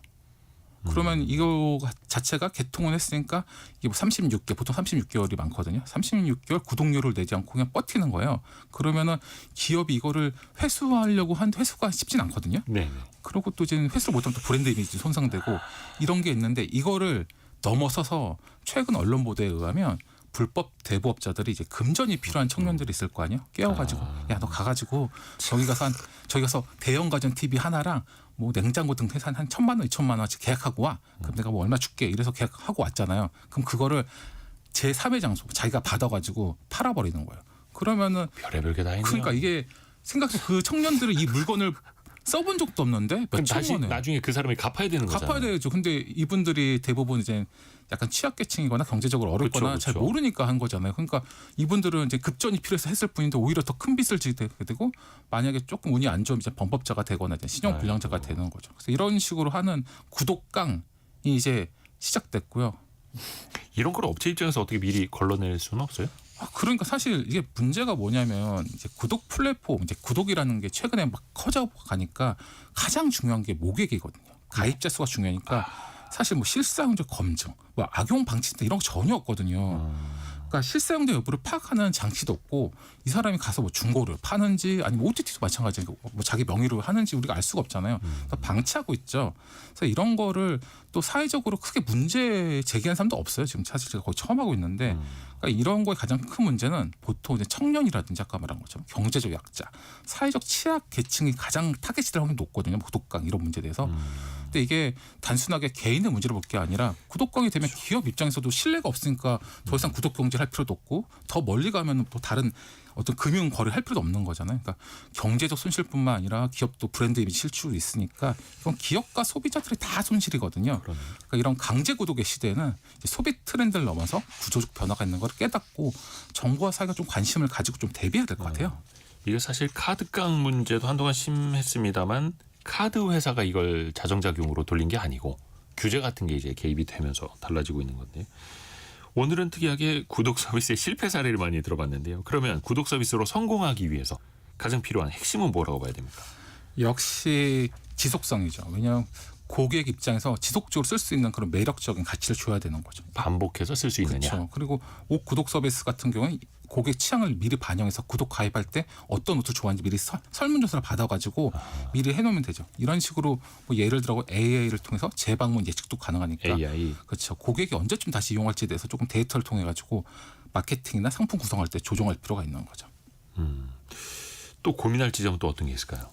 그러면 이거 자체가 개통을 했으니까 이게 뭐 36개 보통 36개월이 많거든요. 36개월 구독료를 내지 않고 그냥 버티는 거예요. 그러면은 기업이 이거를 회수하려고 한 회수가 쉽진 않거든요. 네. 그리고 또 이제 회수를 못하면 또 브랜드 이미지 손상되고 이런 게 있는데 이거를 넘어서서 최근 언론 보도에 의하면 불법 대부업자들이 이제 금전이 필요한 청년들이 있을 거 아니에요. 깨워가지고 야 너 가가지고 저기 가서 대형 가전 TV 하나랑 뭐 냉장고 등 해서 한 1,000만 원, 2,000만 원어치 계약하고 와. 그럼 내가 뭐 얼마 줄게. 이래서 계약하고 왔잖아요. 그럼 그거를 제3의 장소 자기가 받아가지고 팔아버리는 거예요. 그러면은 별의별 게 다 있네요. 그러니까 이게 생각해 그 청년들은 이 물건을 써본 적도 없는데 그럼 몇천 다시 원에 나중에 그 사람이 갚아야 되는 거잖아요. 갚아야 되죠. 근데 이분들이 대부분 이제 약간 취약계층이거나 경제적으로 어렵거나 그쵸. 잘 모르니까 한 거잖아요. 그러니까 이분들은 이제 급전이 필요해서 했을 뿐인데 오히려 더 큰 빚을 지게 되고 만약에 조금 운이 안 좋으면 이제 범법자가 되거나 이제 신용 불량자가 되는 거죠. 그래서 이런 식으로 하는 구독강이 이제 시작됐고요. 이런 걸 업체 입장에서 어떻게 미리 걸러낼 수는 없어요? 그러니까 사실 이게 문제가 뭐냐면 이제 구독 플랫폼, 이제 구독이라는 게 최근에 막 커져가니까 가장 중요한 게 모객이거든요. 가입자 수가 중요하니까 사실 뭐 실사용자 검증, 뭐 악용 방지 이런 거 전혀 없거든요. 그러니까 실사용자 여부를 파악하는 장치도 없고 이 사람이 가서 뭐 중고를 파는지 아니면 OTT도 마찬가지니까 뭐 자기 명의로 하는지 우리가 알 수가 없잖아요. 그러니까 방치하고 있죠. 그래서 이런 거를 또 사회적으로 크게 문제 제기한 사람도 없어요. 지금 사실 제가 거의 처음 하고 있는데 그러니까 이런 거의 가장 큰 문제는 보통 이제 청년이라든지 아까 말한 것처럼 경제적 약자, 사회적 취약 계층이 가장 타겟이 될 확률이 높거든요. 구독강 이런 문제에 대해서. 근데 이게 단순하게 개인의 문제를 볼 게 아니라 구독강이 되면 기업 입장에서도 신뢰가 없으니까 더 이상 구독 경제를 할 필요도 없고 더 멀리 가면 또 다른 어떤 금융 거래를 할 필요도 없는 거잖아요. 그러니까 경제적 손실뿐만 아니라 기업도 브랜드 이미지 실추도 있으니까 이건 기업과 소비자들이 다 손실이거든요. 그러니까 이런 강제 구독의 시대에는 이제 소비 트렌드를 넘어서 구조적 변화가 있는 걸 깨닫고 정부와 사회가 좀 관심을 가지고 좀 대비해야 될 것 같아요. 이게 사실 카드깡 문제도 한동안 심했습니다만 카드 회사가 이걸 자정작용으로 돌린 게 아니고 규제 같은 게 이제 개입이 되면서 달라지고 있는 건데 오늘은 특이하게 구독 서비스의 실패 사례를 많이 들어봤는데요. 그러면 구독 서비스로 성공하기 위해서 가장 필요한 핵심은 뭐라고 봐야 됩니까? 역시 지속성이죠. 왜냐하면 고객 입장에서 지속적으로 쓸 수 있는 그런 매력적인 가치를 줘야 되는 거죠. 반복해서 쓸 수 있느냐. 그렇죠. 그리고 옷 구독 서비스 같은 경우는 고객 취향을 미리 반영해서 구독 가입할 때 어떤 옷을 좋아하는지 미리 설문조사를 받아가지고 미리 해놓으면 되죠. 이런 식으로 뭐 예를 들어 AI를 통해서 재방문 예측도 가능하니까 AI. 그렇죠. 고객이 언제쯤 다시 이용할지에 대해서 조금 데이터를 통해 가지고 마케팅이나 상품 구성할 때 조정할 필요가 있는 거죠. 또 고민할 지점은 또 어떤 게 있을까요?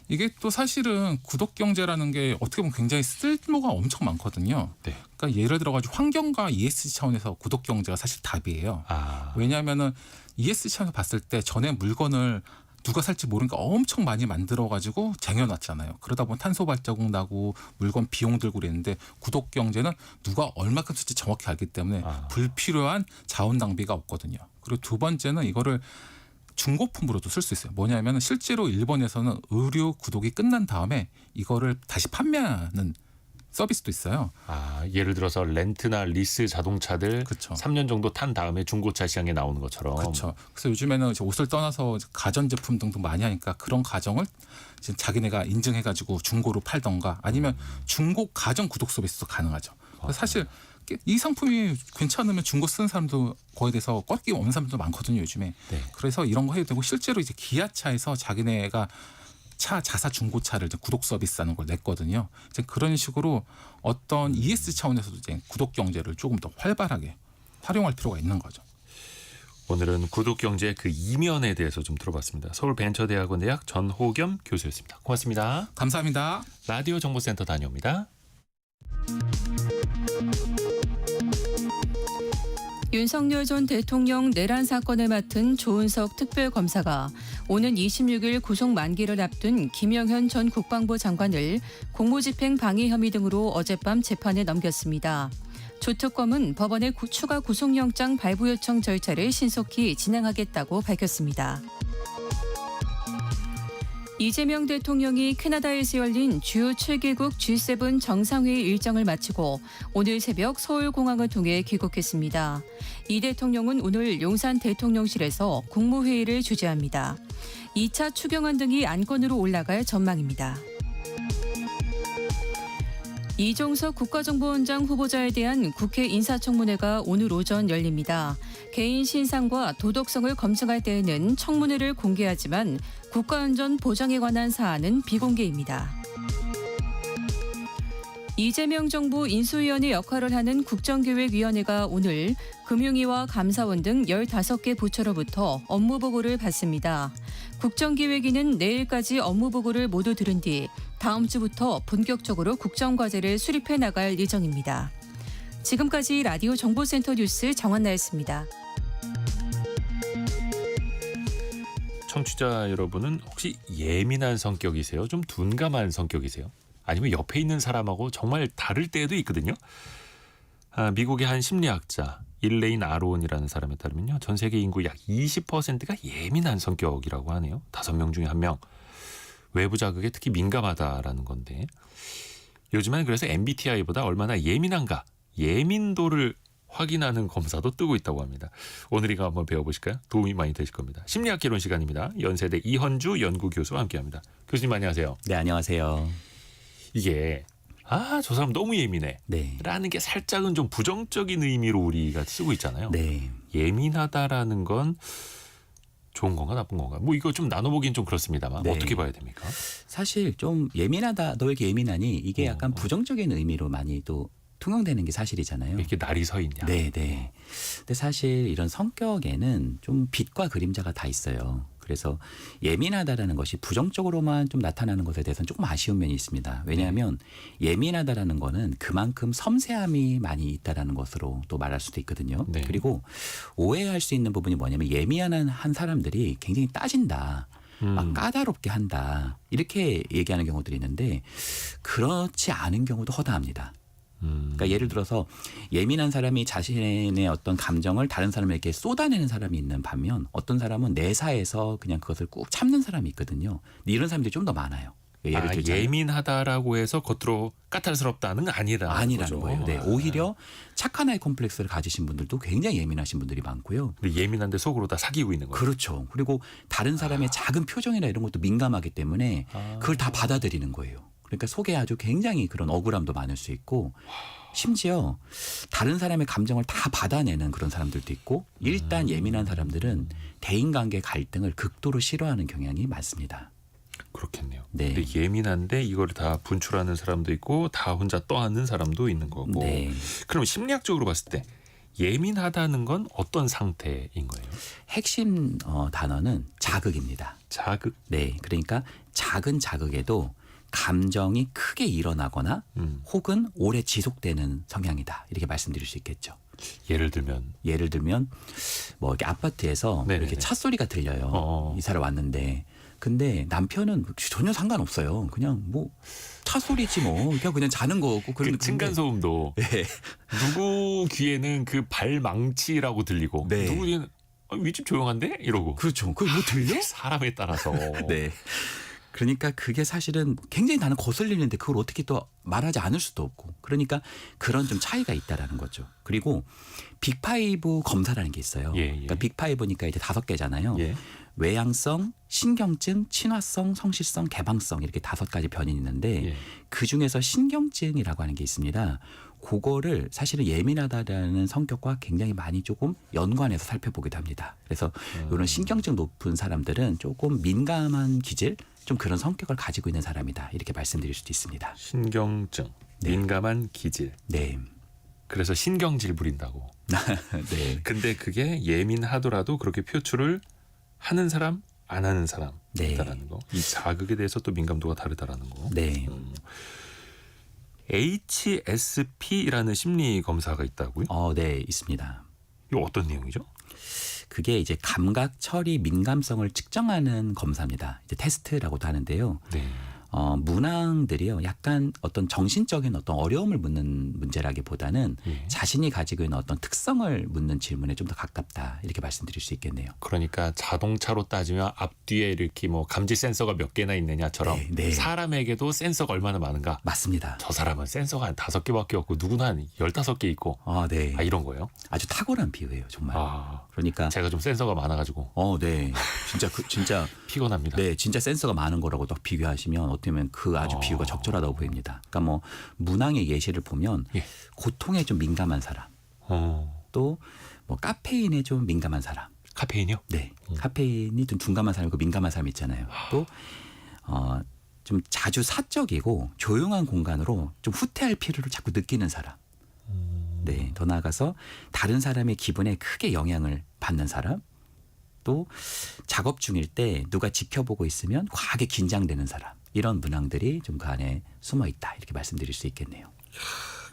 이게 또 사실은 구독 경제라는 게 어떻게 보면 굉장히 쓸모가 엄청 많거든요. 네. 그러니까 예를 들어가지고 환경과 ESG 차원에서 구독 경제가 사실 답이에요. 아, 왜냐하면은 ESG 차원에서 봤을 때 전에 물건을 누가 살지 모르니까 엄청 많이 만들어가지고 쟁여놨잖아요. 그러다 보면 탄소 발자국 나고 물건 비용 들고 그랬는데 구독 경제는 누가 얼마큼 쓸지 정확히 알기 때문에 불필요한 자원 낭비가 없거든요. 그리고 두 번째는 이거를 중고품으로도 쓸 수 있어요. 뭐냐면 실제로 일본에서는 의류 구독이 끝난 다음에 이거를 다시 판매하는 서비스도 있어요. 아, 예를 들어서 렌트나 리스 자동차들 그렇죠. 3년 정도 탄 다음에 중고차 시장에 나오는 것처럼. 그렇죠. 그래서 요즘에는 이제 옷을 떠나서 가전제품 등등 많이 하니까 그런 가정을 이제 자기네가 인증해가지고 중고로 팔던가 아니면 중고 가전 구독 서비스도 가능하죠. 그래서 사실 이 상품이 괜찮으면 중고 쓰는 사람도 거기에 대해서 꺼리낌 없는 사람도 많거든요 요즘에. 네. 그래서 이런 거 해도 되고 실제로 이제 기아차에서 자기네가 자사 중고차를 이제 구독 서비스하는 걸 냈거든요. 이제 그런 식으로 어떤 ES 차원에서도 이제 구독 경제를 조금 더 활발하게 활용할 필요가 있는 거죠. 오늘은 구독 경제의 그 이면에 대해서 좀 들어봤습니다. 서울벤처대학원 대학 전호겸 교수였습니다. 고맙습니다. 감사합니다. 라디오 정보센터 다녀옵니다. 윤석열 전 대통령 내란 사건을 맡은 조은석 특별검사가 오는 26일 구속 만기를 앞둔 김영현 전 국방부 장관을 공무집행 방해 혐의 등으로 어젯밤 재판에 넘겼습니다. 조 특검은 법원의 추가 구속영장 발부 요청 절차를 신속히 진행하겠다고 밝혔습니다. 이재명 대통령이 캐나다에서 열린 주요 7개국 G7 정상회의 일정을 마치고 오늘 새벽 서울공항을 통해 귀국했습니다. 이 대통령은 오늘 용산 대통령실에서 국무회의를 주재합니다. 2차 추경안 등이 안건으로 올라갈 전망입니다. 이종석 국가정보원장 후보자에 대한 국회 인사청문회가 오늘 오전 열립니다. 개인 신상과 도덕성을 검증할 때에는 청문회를 공개하지만 국가안전 보장에 관한 사안은 비공개입니다. 이재명 정부 인수위원회 역할을 하는 국정기획위원회가 오늘 금융위와 감사원 등 15개 부처로부터 업무보고를 받습니다. 국정기획위는 내일까지 업무보고를 모두 들은 뒤 다음 주부터 본격적으로 국정과제를 수립해 나갈 예정입니다. 지금까지 라디오 정보센터 뉴스 정한나였습니다. 청취자 여러분은 혹시 예민한 성격이세요? 좀 둔감한 성격이세요? 아니면 옆에 있는 사람하고 정말 다를 때도 있거든요. 미국의 한 심리학자 일레인 아론이라는 사람에 따르면요. 전 세계 인구 약 20%가 예민한 성격이라고 하네요. 5명 중에 1명. 외부 자극에 특히 민감하다라는 건데 요즘엔 그래서 MBTI보다 얼마나 예민한가 예민도를 확인하는 검사도 뜨고 있다고 합니다. 오늘 이거 한번 배워보실까요? 도움이 많이 되실 겁니다. 심리학 개론 시간입니다. 연세대 이헌주 연구교수와 함께합니다. 교수님 안녕하세요. 네, 안녕하세요. 이게 저 사람 너무 예민해 네. 라는 게 살짝은 좀 부정적인 의미로 우리가 쓰고 있잖아요. 네. 예민하다라는 건 좋은 건가 나쁜 건가? 뭐 이거 좀 나눠보긴 좀 그렇습니다만 네. 어떻게 봐야 됩니까? 사실 좀 예민하다, 너 왜 이렇게 예민하니? 이게 약간 부정적인 의미로 많이 또 통용되는 게 사실이잖아요. 이렇게 날이 서 있냐. 네, 네. 근데 사실 이런 성격에는 좀 빛과 그림자가 다 있어요. 그래서 예민하다라는 것이 부정적으로만 좀 나타나는 것에 대해서는 조금 아쉬운 면이 있습니다. 왜냐하면 예민하다라는 거는 그만큼 섬세함이 많이 있다라는 것으로 또 말할 수도 있거든요. 네. 그리고 오해할 수 있는 부분이 뭐냐면 예민한 한 사람들이 굉장히 따진다. 막 까다롭게 한다. 이렇게 얘기하는 경우들이 있는데 그렇지 않은 경우도 허다합니다. 그러니까 예를 들어서 예민한 사람이 자신의 어떤 감정을 다른 사람에게 쏟아내는 사람이 있는 반면 어떤 사람은 내사에서 그냥 그것을 꾹 참는 사람이 있거든요. 근데 이런 사람들이 좀 더 많아요. 예를 들자면 예민하다라고 해서 겉으로 까탈스럽다는 건 아니라는 거죠. 거예요. 네, 오히려 착한 아이 콤플렉스를 가지신 분들도 굉장히 예민하신 분들이 많고요. 근데 예민한데 속으로 다 사귀고 있는 거예요. 그렇죠. 그리고 다른 사람의 작은 표정이나 이런 것도 민감하기 때문에 그걸 다 받아들이는 거예요. 그러니까 속에 아주 굉장히 그런 억울함도 많을 수 있고 심지어 다른 사람의 감정을 다 받아내는 그런 사람들도 있고 일단 예민한 사람들은 대인관계 갈등을 극도로 싫어하는 경향이 많습니다. 그렇겠네요. 네. 근데 예민한데 이걸 다 분출하는 사람도 있고 다 혼자 떠안는 사람도 있는 거고. 네. 그럼 심리학적으로 봤을 때 예민하다는 건 어떤 상태인 거예요? 핵심 단어는 자극입니다. 자극. 네. 그러니까 작은 자극에도 감정이 크게 일어나거나 혹은 오래 지속되는 성향이다. 이렇게 말씀드릴 수 있겠죠. 예를 들면 뭐 이렇게 아파트에서 네네네. 이렇게 차 소리가 들려요. 어어. 이사를 왔는데 근데 남편은 전혀 상관없어요. 그냥 뭐 차 소리지 뭐 그냥 자는 거고 그 층간 소음도 네. 누구 귀에는 그 발망치라고 들리고 네. 누구 귀에는 윗집 조용한데 이러고 그렇죠. 그거 뭐 들려? 사람에 따라서 네. 그러니까 그게 사실은 굉장히 나는 거슬리는데 그걸 어떻게 또 말하지 않을 수도 없고 그러니까 그런 좀 차이가 있다라는 거죠. 그리고 빅5 검사라는 게 있어요. 예, 예. 그러니까 빅5니까 이제 5개잖아요. 예. 외향성, 신경증, 친화성, 성실성, 개방성 이렇게 5가지 변이 있는데 예. 그중에서 신경증이라고 하는 게 있습니다. 그거를 사실은 예민하다라는 성격과 굉장히 많이 조금 연관해서 살펴보기도 합니다. 그래서 이런 신경증 높은 사람들은 조금 민감한 기질, 좀 그런 성격을 가지고 있는 사람이다. 이렇게 말씀드릴 수도 있습니다. 신경증, 네. 민감한 기질. 네. 그래서 신경질 부린다고. 네. 근데 그게 예민하더라도 그렇게 표출을 하는 사람, 안 하는 사람 네. 있다라는 거. 이 자극에 대해서 또 민감도가 다르다라는 거. 네. HSP라는 심리 검사가 있다고요? 네, 있습니다. 이거 어떤 내용이죠? 그게 이제 감각 처리 민감성을 측정하는 검사입니다. 이제 테스트라고도 하는데요. 네. 문항들이요, 약간 어떤 정신적인 어떤 어려움을 묻는 문제라기보다는 예. 자신이 가지고 있는 어떤 특성을 묻는 질문에 좀 더 가깝다 이렇게 말씀드릴 수 있겠네요. 그러니까 자동차로 따지면 앞뒤에 이렇게 뭐 감지 센서가 몇 개나 있느냐처럼 네, 네. 사람에게도 센서가 얼마나 많은가. 맞습니다. 저 사람은 센서가 한 5개밖에 없고 누구는 한 15개 있고. 네. 이런 거예요? 아주 탁월한 비유예요, 정말. 그러니까 제가 좀 센서가 많아가지고 네. 진짜 피곤합니다. 네, 진짜 센서가 많은 거라고 딱 비교하시면 어떻게 보면 그 아주 비유가 적절하다고 보입니다. 그러니까 뭐 문항의 예시를 보면 예. 고통에 좀 민감한 사람, 또 뭐 카페인에 좀 민감한 사람. 카페인이요? 네, 카페인이 좀 둔감한 사람이고 민감한 사람 있잖아요. 또 좀 자주 사적이고 조용한 공간으로 좀 후퇴할 필요를 자꾸 느끼는 사람. 네, 더 나아가서 다른 사람의 기분에 크게 영향을 받는 사람. 또 작업 중일 때 누가 지켜보고 있으면 과하게 긴장되는 사람. 이런 문항들이 좀 그 안에 숨어 있다. 이렇게 말씀드릴 수 있겠네요.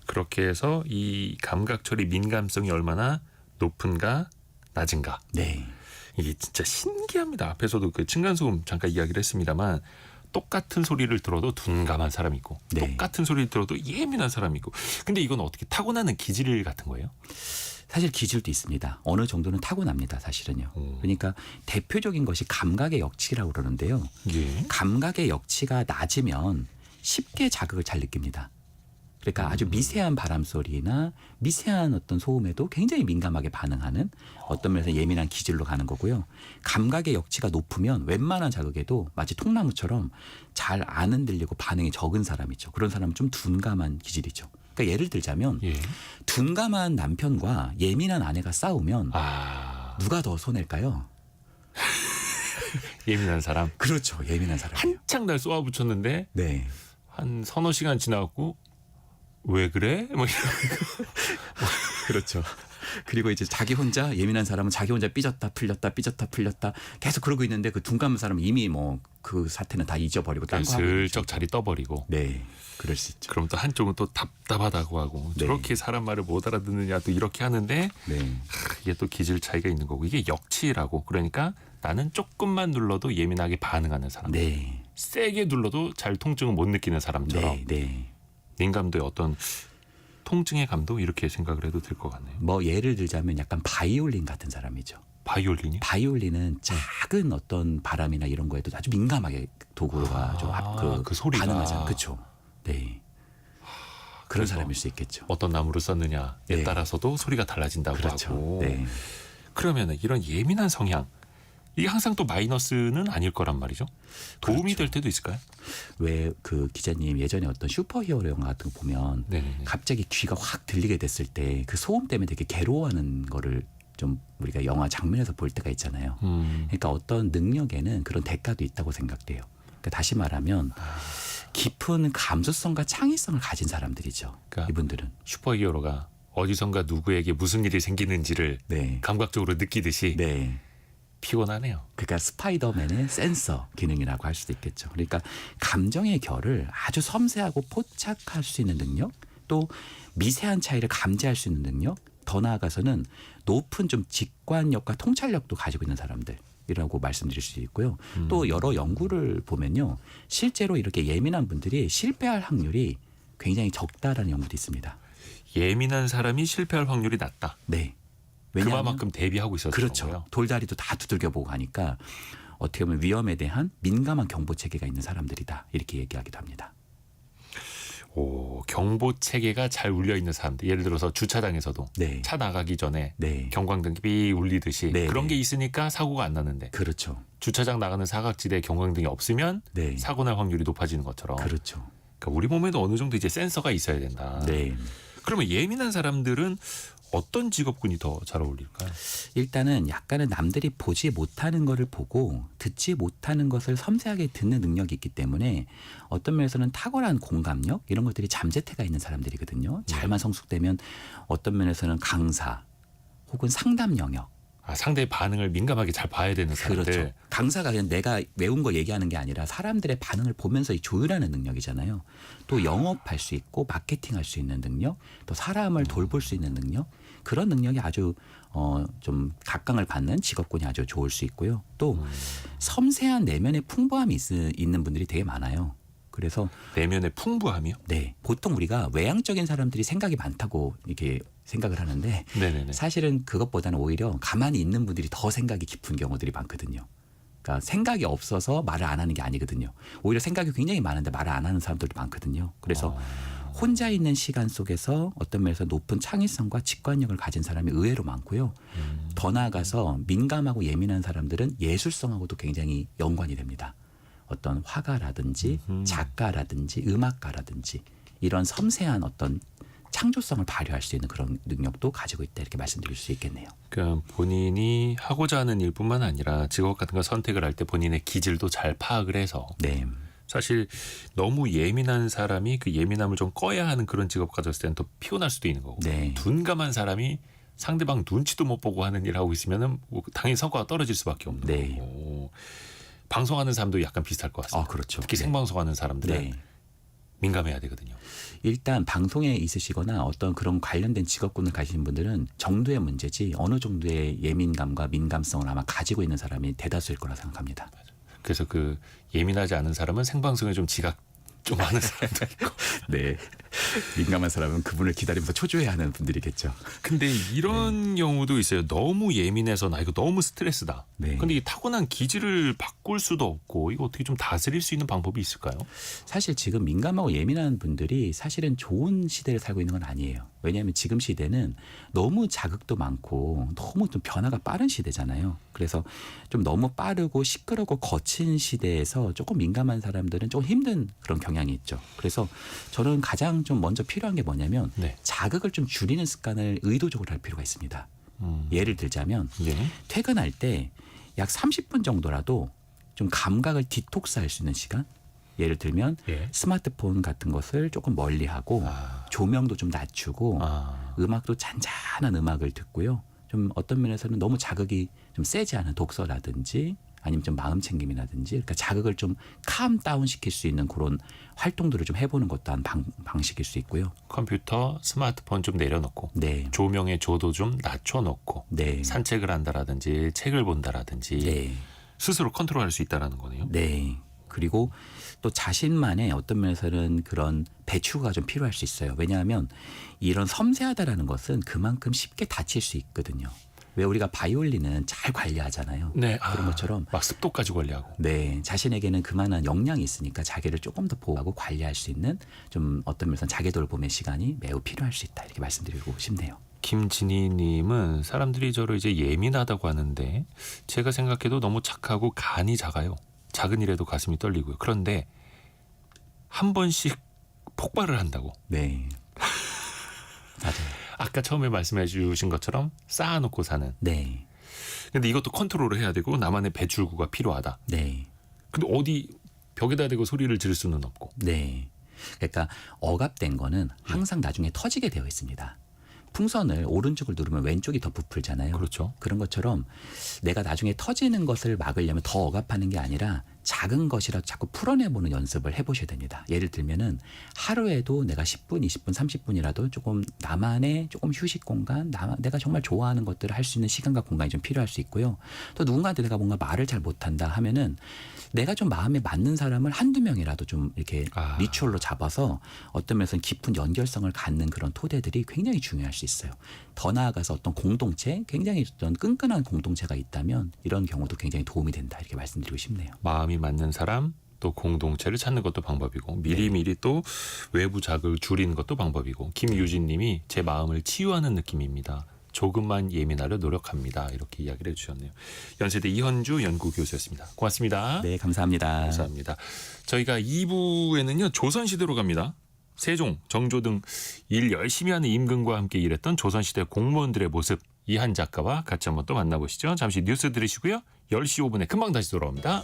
그렇게 해서 이 감각 처리 민감성이 얼마나 높은가 낮은가. 네. 이게 진짜 신기합니다. 앞에서도 그 층간소음 잠깐 이야기를 했습니다만 똑같은 소리를 들어도 둔감한 사람이 있고 네. 똑같은 소리를 들어도 예민한 사람이 있고. 근데 이건 어떻게 타고나는 기질 같은 거예요? 사실 기질도 있습니다. 어느 정도는 타고납니다. 사실은요. 그러니까 대표적인 것이 감각의 역치라고 그러는데요. 예. 감각의 역치가 낮으면 쉽게 자극을 잘 느낍니다. 그러니까 아주 미세한 바람 소리나 미세한 어떤 소음에도 굉장히 민감하게 반응하는 어떤 면에서 예민한 기질로 가는 거고요. 감각의 역치가 높으면 웬만한 자극에도 마치 통나무처럼 잘 안 흔들리고 반응이 적은 사람이죠. 그런 사람은 좀 둔감한 기질이죠. 그러니까 예를 들자면 예. 둔감한 남편과 예민한 아내가 싸우면 누가 더 손해일까요? 예민한 사람. 그렇죠. 예민한 사람이요. 한창 날 쏘아붙였는데 네. 한 서너 시간 지나고 왜 그래? 뭐 그렇죠. 그리고 이제 자기 혼자 예민한 사람은 자기 혼자 삐졌다 풀렸다 삐졌다 풀렸다 계속 그러고 있는데 그 둔 감은 사람은 이미 뭐 그 사태는 다 잊어버리고 딴 거 하고 있는 슬쩍 자리 떠버리고. 네, 그럴 수 있죠. 그럼 또 한쪽은 또 답답하다고 하고 네. 저렇게 사람 말을 못 알아듣느냐 또 이렇게 하는데 네, 이게 또 기질 차이가 있는 거고 이게 역치라고 그러니까 나는 조금만 눌러도 예민하게 반응하는 사람. 네, 세게 눌러도 잘 통증을 못 느끼는 사람처럼 네, 네. 민감도의 어떤 통증의 감도 이렇게 생각을 해도 될 것 같네요. 뭐 예를 들자면 약간 바이올린 같은 사람이죠. 바이올린이? 바이올린은 작은 어떤 바람이나 이런 거에도 아주 민감하게 도구가 그 소리가. 반응하잖아요. 그렇죠. 네. 그런 그래서 사람일 수 있겠죠. 어떤 나무를 썼느냐에 네. 따라서도 소리가 달라진다고 그렇죠. 하고 네. 그러면 이런 예민한 성향 이게 항상 또 마이너스는 아닐 거란 말이죠. 도움이 그렇죠. 될 때도 있을까요? 왜 그 기자님 예전에 어떤 슈퍼히어로 영화 같은 거 보면 네네네. 갑자기 귀가 확 들리게 됐을 때 그 소음 때문에 되게 괴로워하는 거를 좀 우리가 영화 장면에서 볼 때가 있잖아요. 그러니까 어떤 능력에는 그런 대가도 있다고 생각돼요. 그러니까 다시 말하면 깊은 감수성과 창의성을 가진 사람들이죠. 그러니까 이분들은. 슈퍼히어로가 어디선가 누구에게 무슨 일이 생기는지를 네. 감각적으로 느끼듯이 네. 피곤하네요. 그러니까 스파이더맨의 센서 기능이라고 할 수도 있겠죠. 그러니까 감정의 결을 아주 섬세하고 포착할 수 있는 능력, 또 미세한 차이를 감지할 수 있는 능력, 더 나아가서는 높은 좀 직관력과 통찰력도 가지고 있는 사람들이라고 말씀드릴 수 있고요. 또 여러 연구를 보면요, 실제로 이렇게 예민한 분들이 실패할 확률이 굉장히 적다라는 연구도 있습니다. 예민한 사람이 실패할 확률이 낮다. 네. 왜냐하면 그만큼 대비하고 있었던 그렇죠. 거예요. 돌다리도 다 두들겨 보고 가니까 어떻게 보면 위험에 대한 민감한 경보 체계가 있는 사람들이다. 이렇게 얘기하기도 합니다. 오, 경보 체계가 잘 울려 있는 사람들. 예를 들어서 주차장에서도 네. 차 나가기 전에 네. 경광등이 삐 울리듯이 네, 그런 네. 게 있으니까 사고가 안 나는데 그렇죠. 주차장 나가는 사각지대에 경광등이 없으면 네. 사고 날 확률이 높아지는 것처럼 그렇죠. 그러니까 우리 몸에도 어느 정도 이제 센서가 있어야 된다. 네. 그러면 예민한 사람들은 어떤 직업군이 더 잘 어울릴까요? 일단은 약간은 남들이 보지 못하는 것을 보고 듣지 못하는 것을 섬세하게 듣는 능력이 있기 때문에 어떤 면에서는 탁월한 공감력 이런 것들이 잠재태가 있는 사람들이거든요. 잘만 성숙되면 어떤 면에서는 강사 혹은 상담 영역. 아, 상대의 반응을 민감하게 잘 봐야 되는 사람들. 그렇죠. 강사가 그냥 내가 외운 거 얘기하는 게 아니라 사람들의 반응을 보면서 조율하는 능력이잖아요. 또 영업할 수 있고 마케팅할 수 있는 능력, 또 사람을 돌볼 수 있는 능력, 그런 능력이 아주 좀 각광을 받는 직업군이 아주 좋을 수 있고요. 또 섬세한 내면의 풍부함이 있는 분들이 되게 많아요. 그래서 내면의 풍부함이요? 네, 보통 우리가 외향적인 사람들이 생각이 많다고 이렇게 생각을 하는데 네네네. 사실은 그것보다는 오히려 가만히 있는 분들이 더 생각이 깊은 경우들이 많거든요. 그러니까 생각이 없어서 말을 안 하는 게 아니거든요. 오히려 생각이 굉장히 많은데 말을 안 하는 사람들도 많거든요. 그래서 혼자 있는 시간 속에서 어떤 면에서 높은 창의성과 직관력을 가진 사람이 의외로 많고요. 더 나아가서 민감하고 예민한 사람들은 예술성하고도 굉장히 연관이 됩니다. 어떤 화가라든지 작가라든지 음악가라든지 이런 섬세한 어떤 창조성을 발휘할 수 있는 그런 능력도 가지고 있다 이렇게 말씀드릴 수 있겠네요. 그러니까 본인이 하고자 하는 일뿐만 아니라 직업 같은 거 선택을 할 때 본인의 기질도 잘 파악을 해서 네, 사실 너무 예민한 사람이 그 예민함을 좀 꺼야 하는 그런 직업 가졌을 때는 또 피곤할 수도 있는 거고 네. 둔감한 사람이 상대방 눈치도 못 보고 하는 일 하고 있으면은 뭐 당연히 성과가 떨어질 수밖에 없는 네. 거고 방송하는 사람도 약간 비슷할 것 같습니다. 그렇죠. 특히 네. 생방송하는 사람들은 네. 민감해야 되거든요. 일단 방송에 있으시거나 어떤 그런 관련된 직업군을 가지신 분들은 정도의 문제지 어느 정도의 예민감과 민감성을 아마 가지고 있는 사람이 대다수일 거라 생각합니다. 그래서 그 예민하지 않은 사람은 생방송에 좀 지각 좀 하는 사람도 있고. 네, 민감한 사람은 그분을 기다리면서 초조해하는 분들이겠죠. 근데 이런 경우도 있어요. 너무 예민해서 나 이거 너무 스트레스다. 네. 근데 이 타고난 기질을 바꿀 수도 없고 이거 어떻게 좀 다스릴 수 있는 방법이 있을까요? 사실 지금 민감하고 예민한 분들이 사실은 좋은 시대를 살고 있는 건 아니에요. 왜냐하면 지금 시대는 너무 자극도 많고 너무 좀 변화가 빠른 시대잖아요. 그래서 좀 너무 빠르고 시끄럽고 거친 시대에서 조금 민감한 사람들은 조금 힘든 그런 경향이 있죠. 그래서 저는 가장 좀 먼저 필요한 게 뭐냐면 네. 자극을 좀 줄이는 습관을 의도적으로 할 필요가 있습니다. 예를 들자면 예. 퇴근할 때 약 30분 정도라도 좀 감각을 디톡스할 수 있는 시간. 예를 들면 예. 스마트폰 같은 것을 조금 멀리하고 조명도 좀 낮추고 아, 음악도 잔잔한 음악을 듣고요. 좀 어떤 면에서는 너무 자극이 좀 세지 않은 독서라든지 아니면 좀 마음 챙김이라든지 그러니까 자극을 좀 캄 다운 시킬 수 있는 그런 활동들을 좀 해보는 것도 한 방식일 수 있고요. 컴퓨터, 스마트폰 좀 내려놓고 네, 조명의 조도 좀 낮춰놓고 네, 산책을 한다라든지 책을 본다라든지 네, 스스로 컨트롤할 수 있다라는 거네요. 네. 그리고 또 자신만의 어떤 면에서는 그런 배추가 좀 필요할 수 있어요. 왜냐하면 이런 섬세하다라는 것은 그만큼 쉽게 다칠 수 있거든요. 왜 우리가 바이올린은 잘 관리하잖아요. 네, 그런 것처럼 막 습도까지 관리하고. 네, 자신에게는 그만한 역량이 있으니까 자기를 조금 더 보호하고 관리할 수 있는 좀 어떤 면에서 자기 돌봄의 시간이 매우 필요할 수 있다 이렇게 말씀드리고 싶네요. 김진희님은 사람들이 저를 이제 예민하다고 하는데 제가 생각해도 너무 착하고 간이 작아요. 작은 일에도 가슴이 떨리고요. 그런데 한 번씩 폭발을 한다고. 네, 맞아요. 아까 처음에 말씀해 주신 것처럼 쌓아놓고 사는. 네, 근데 이것도 컨트롤을 해야 되고 나만의 배출구가 필요하다. 네, 근데 어디 벽에다 대고 소리를 지를 수는 없고. 네. 그러니까 억압된 거는 항상 나중에 터지게 되어 있습니다. 풍선을 오른쪽을 누르면 왼쪽이 더 부풀잖아요. 그렇죠. 그런 것처럼 내가 나중에 터지는 것을 막으려면 더 억압하는 게 아니라 작은 것이라도 자꾸 풀어내보는 연습을 해보셔야 됩니다. 예를 들면은 하루에도 내가 10분, 20분, 30분이라도 조금 나만의 조금 휴식 공간, 내가 정말 좋아하는 것들을 할 수 있는 시간과 공간이 좀 필요할 수 있고요. 또 누군가한테 내가 뭔가 말을 잘 못한다 하면은 내가 좀 마음에 맞는 사람을 한두 명이라도 좀 이렇게 아. 리추얼로 잡아서 어떤 면에서는 깊은 연결성을 갖는 그런 토대들이 굉장히 중요할 수 있어요. 더 나아가서 어떤 공동체, 굉장히 어떤 끈끈한 공동체가 있다면 이런 경우도 굉장히 도움이 된다 이렇게 말씀드리고 싶네요. 마음이 맞는 사람 또 공동체를 찾는 것도 방법이고 미리미리 또 외부 자극을 줄이는 것도 방법이고 김유진님이 제 마음을 치유하는 느낌입니다. 조금만 예민하려 노력합니다. 이렇게 이야기를 해주셨네요. 연세대 이현주 연구교수였습니다. 고맙습니다. 네, 감사합니다. 감사합니다. 저희가 2부에는요. 조선시대로 갑니다. 세종, 정조 등 일 열심히 하는 임금과 함께 일했던 조선시대 공무원들의 모습 이한 작가와 같이 한번 또 만나보시죠. 잠시 뉴스 들으시고요. 10시 5분에 금방 다시 돌아옵니다.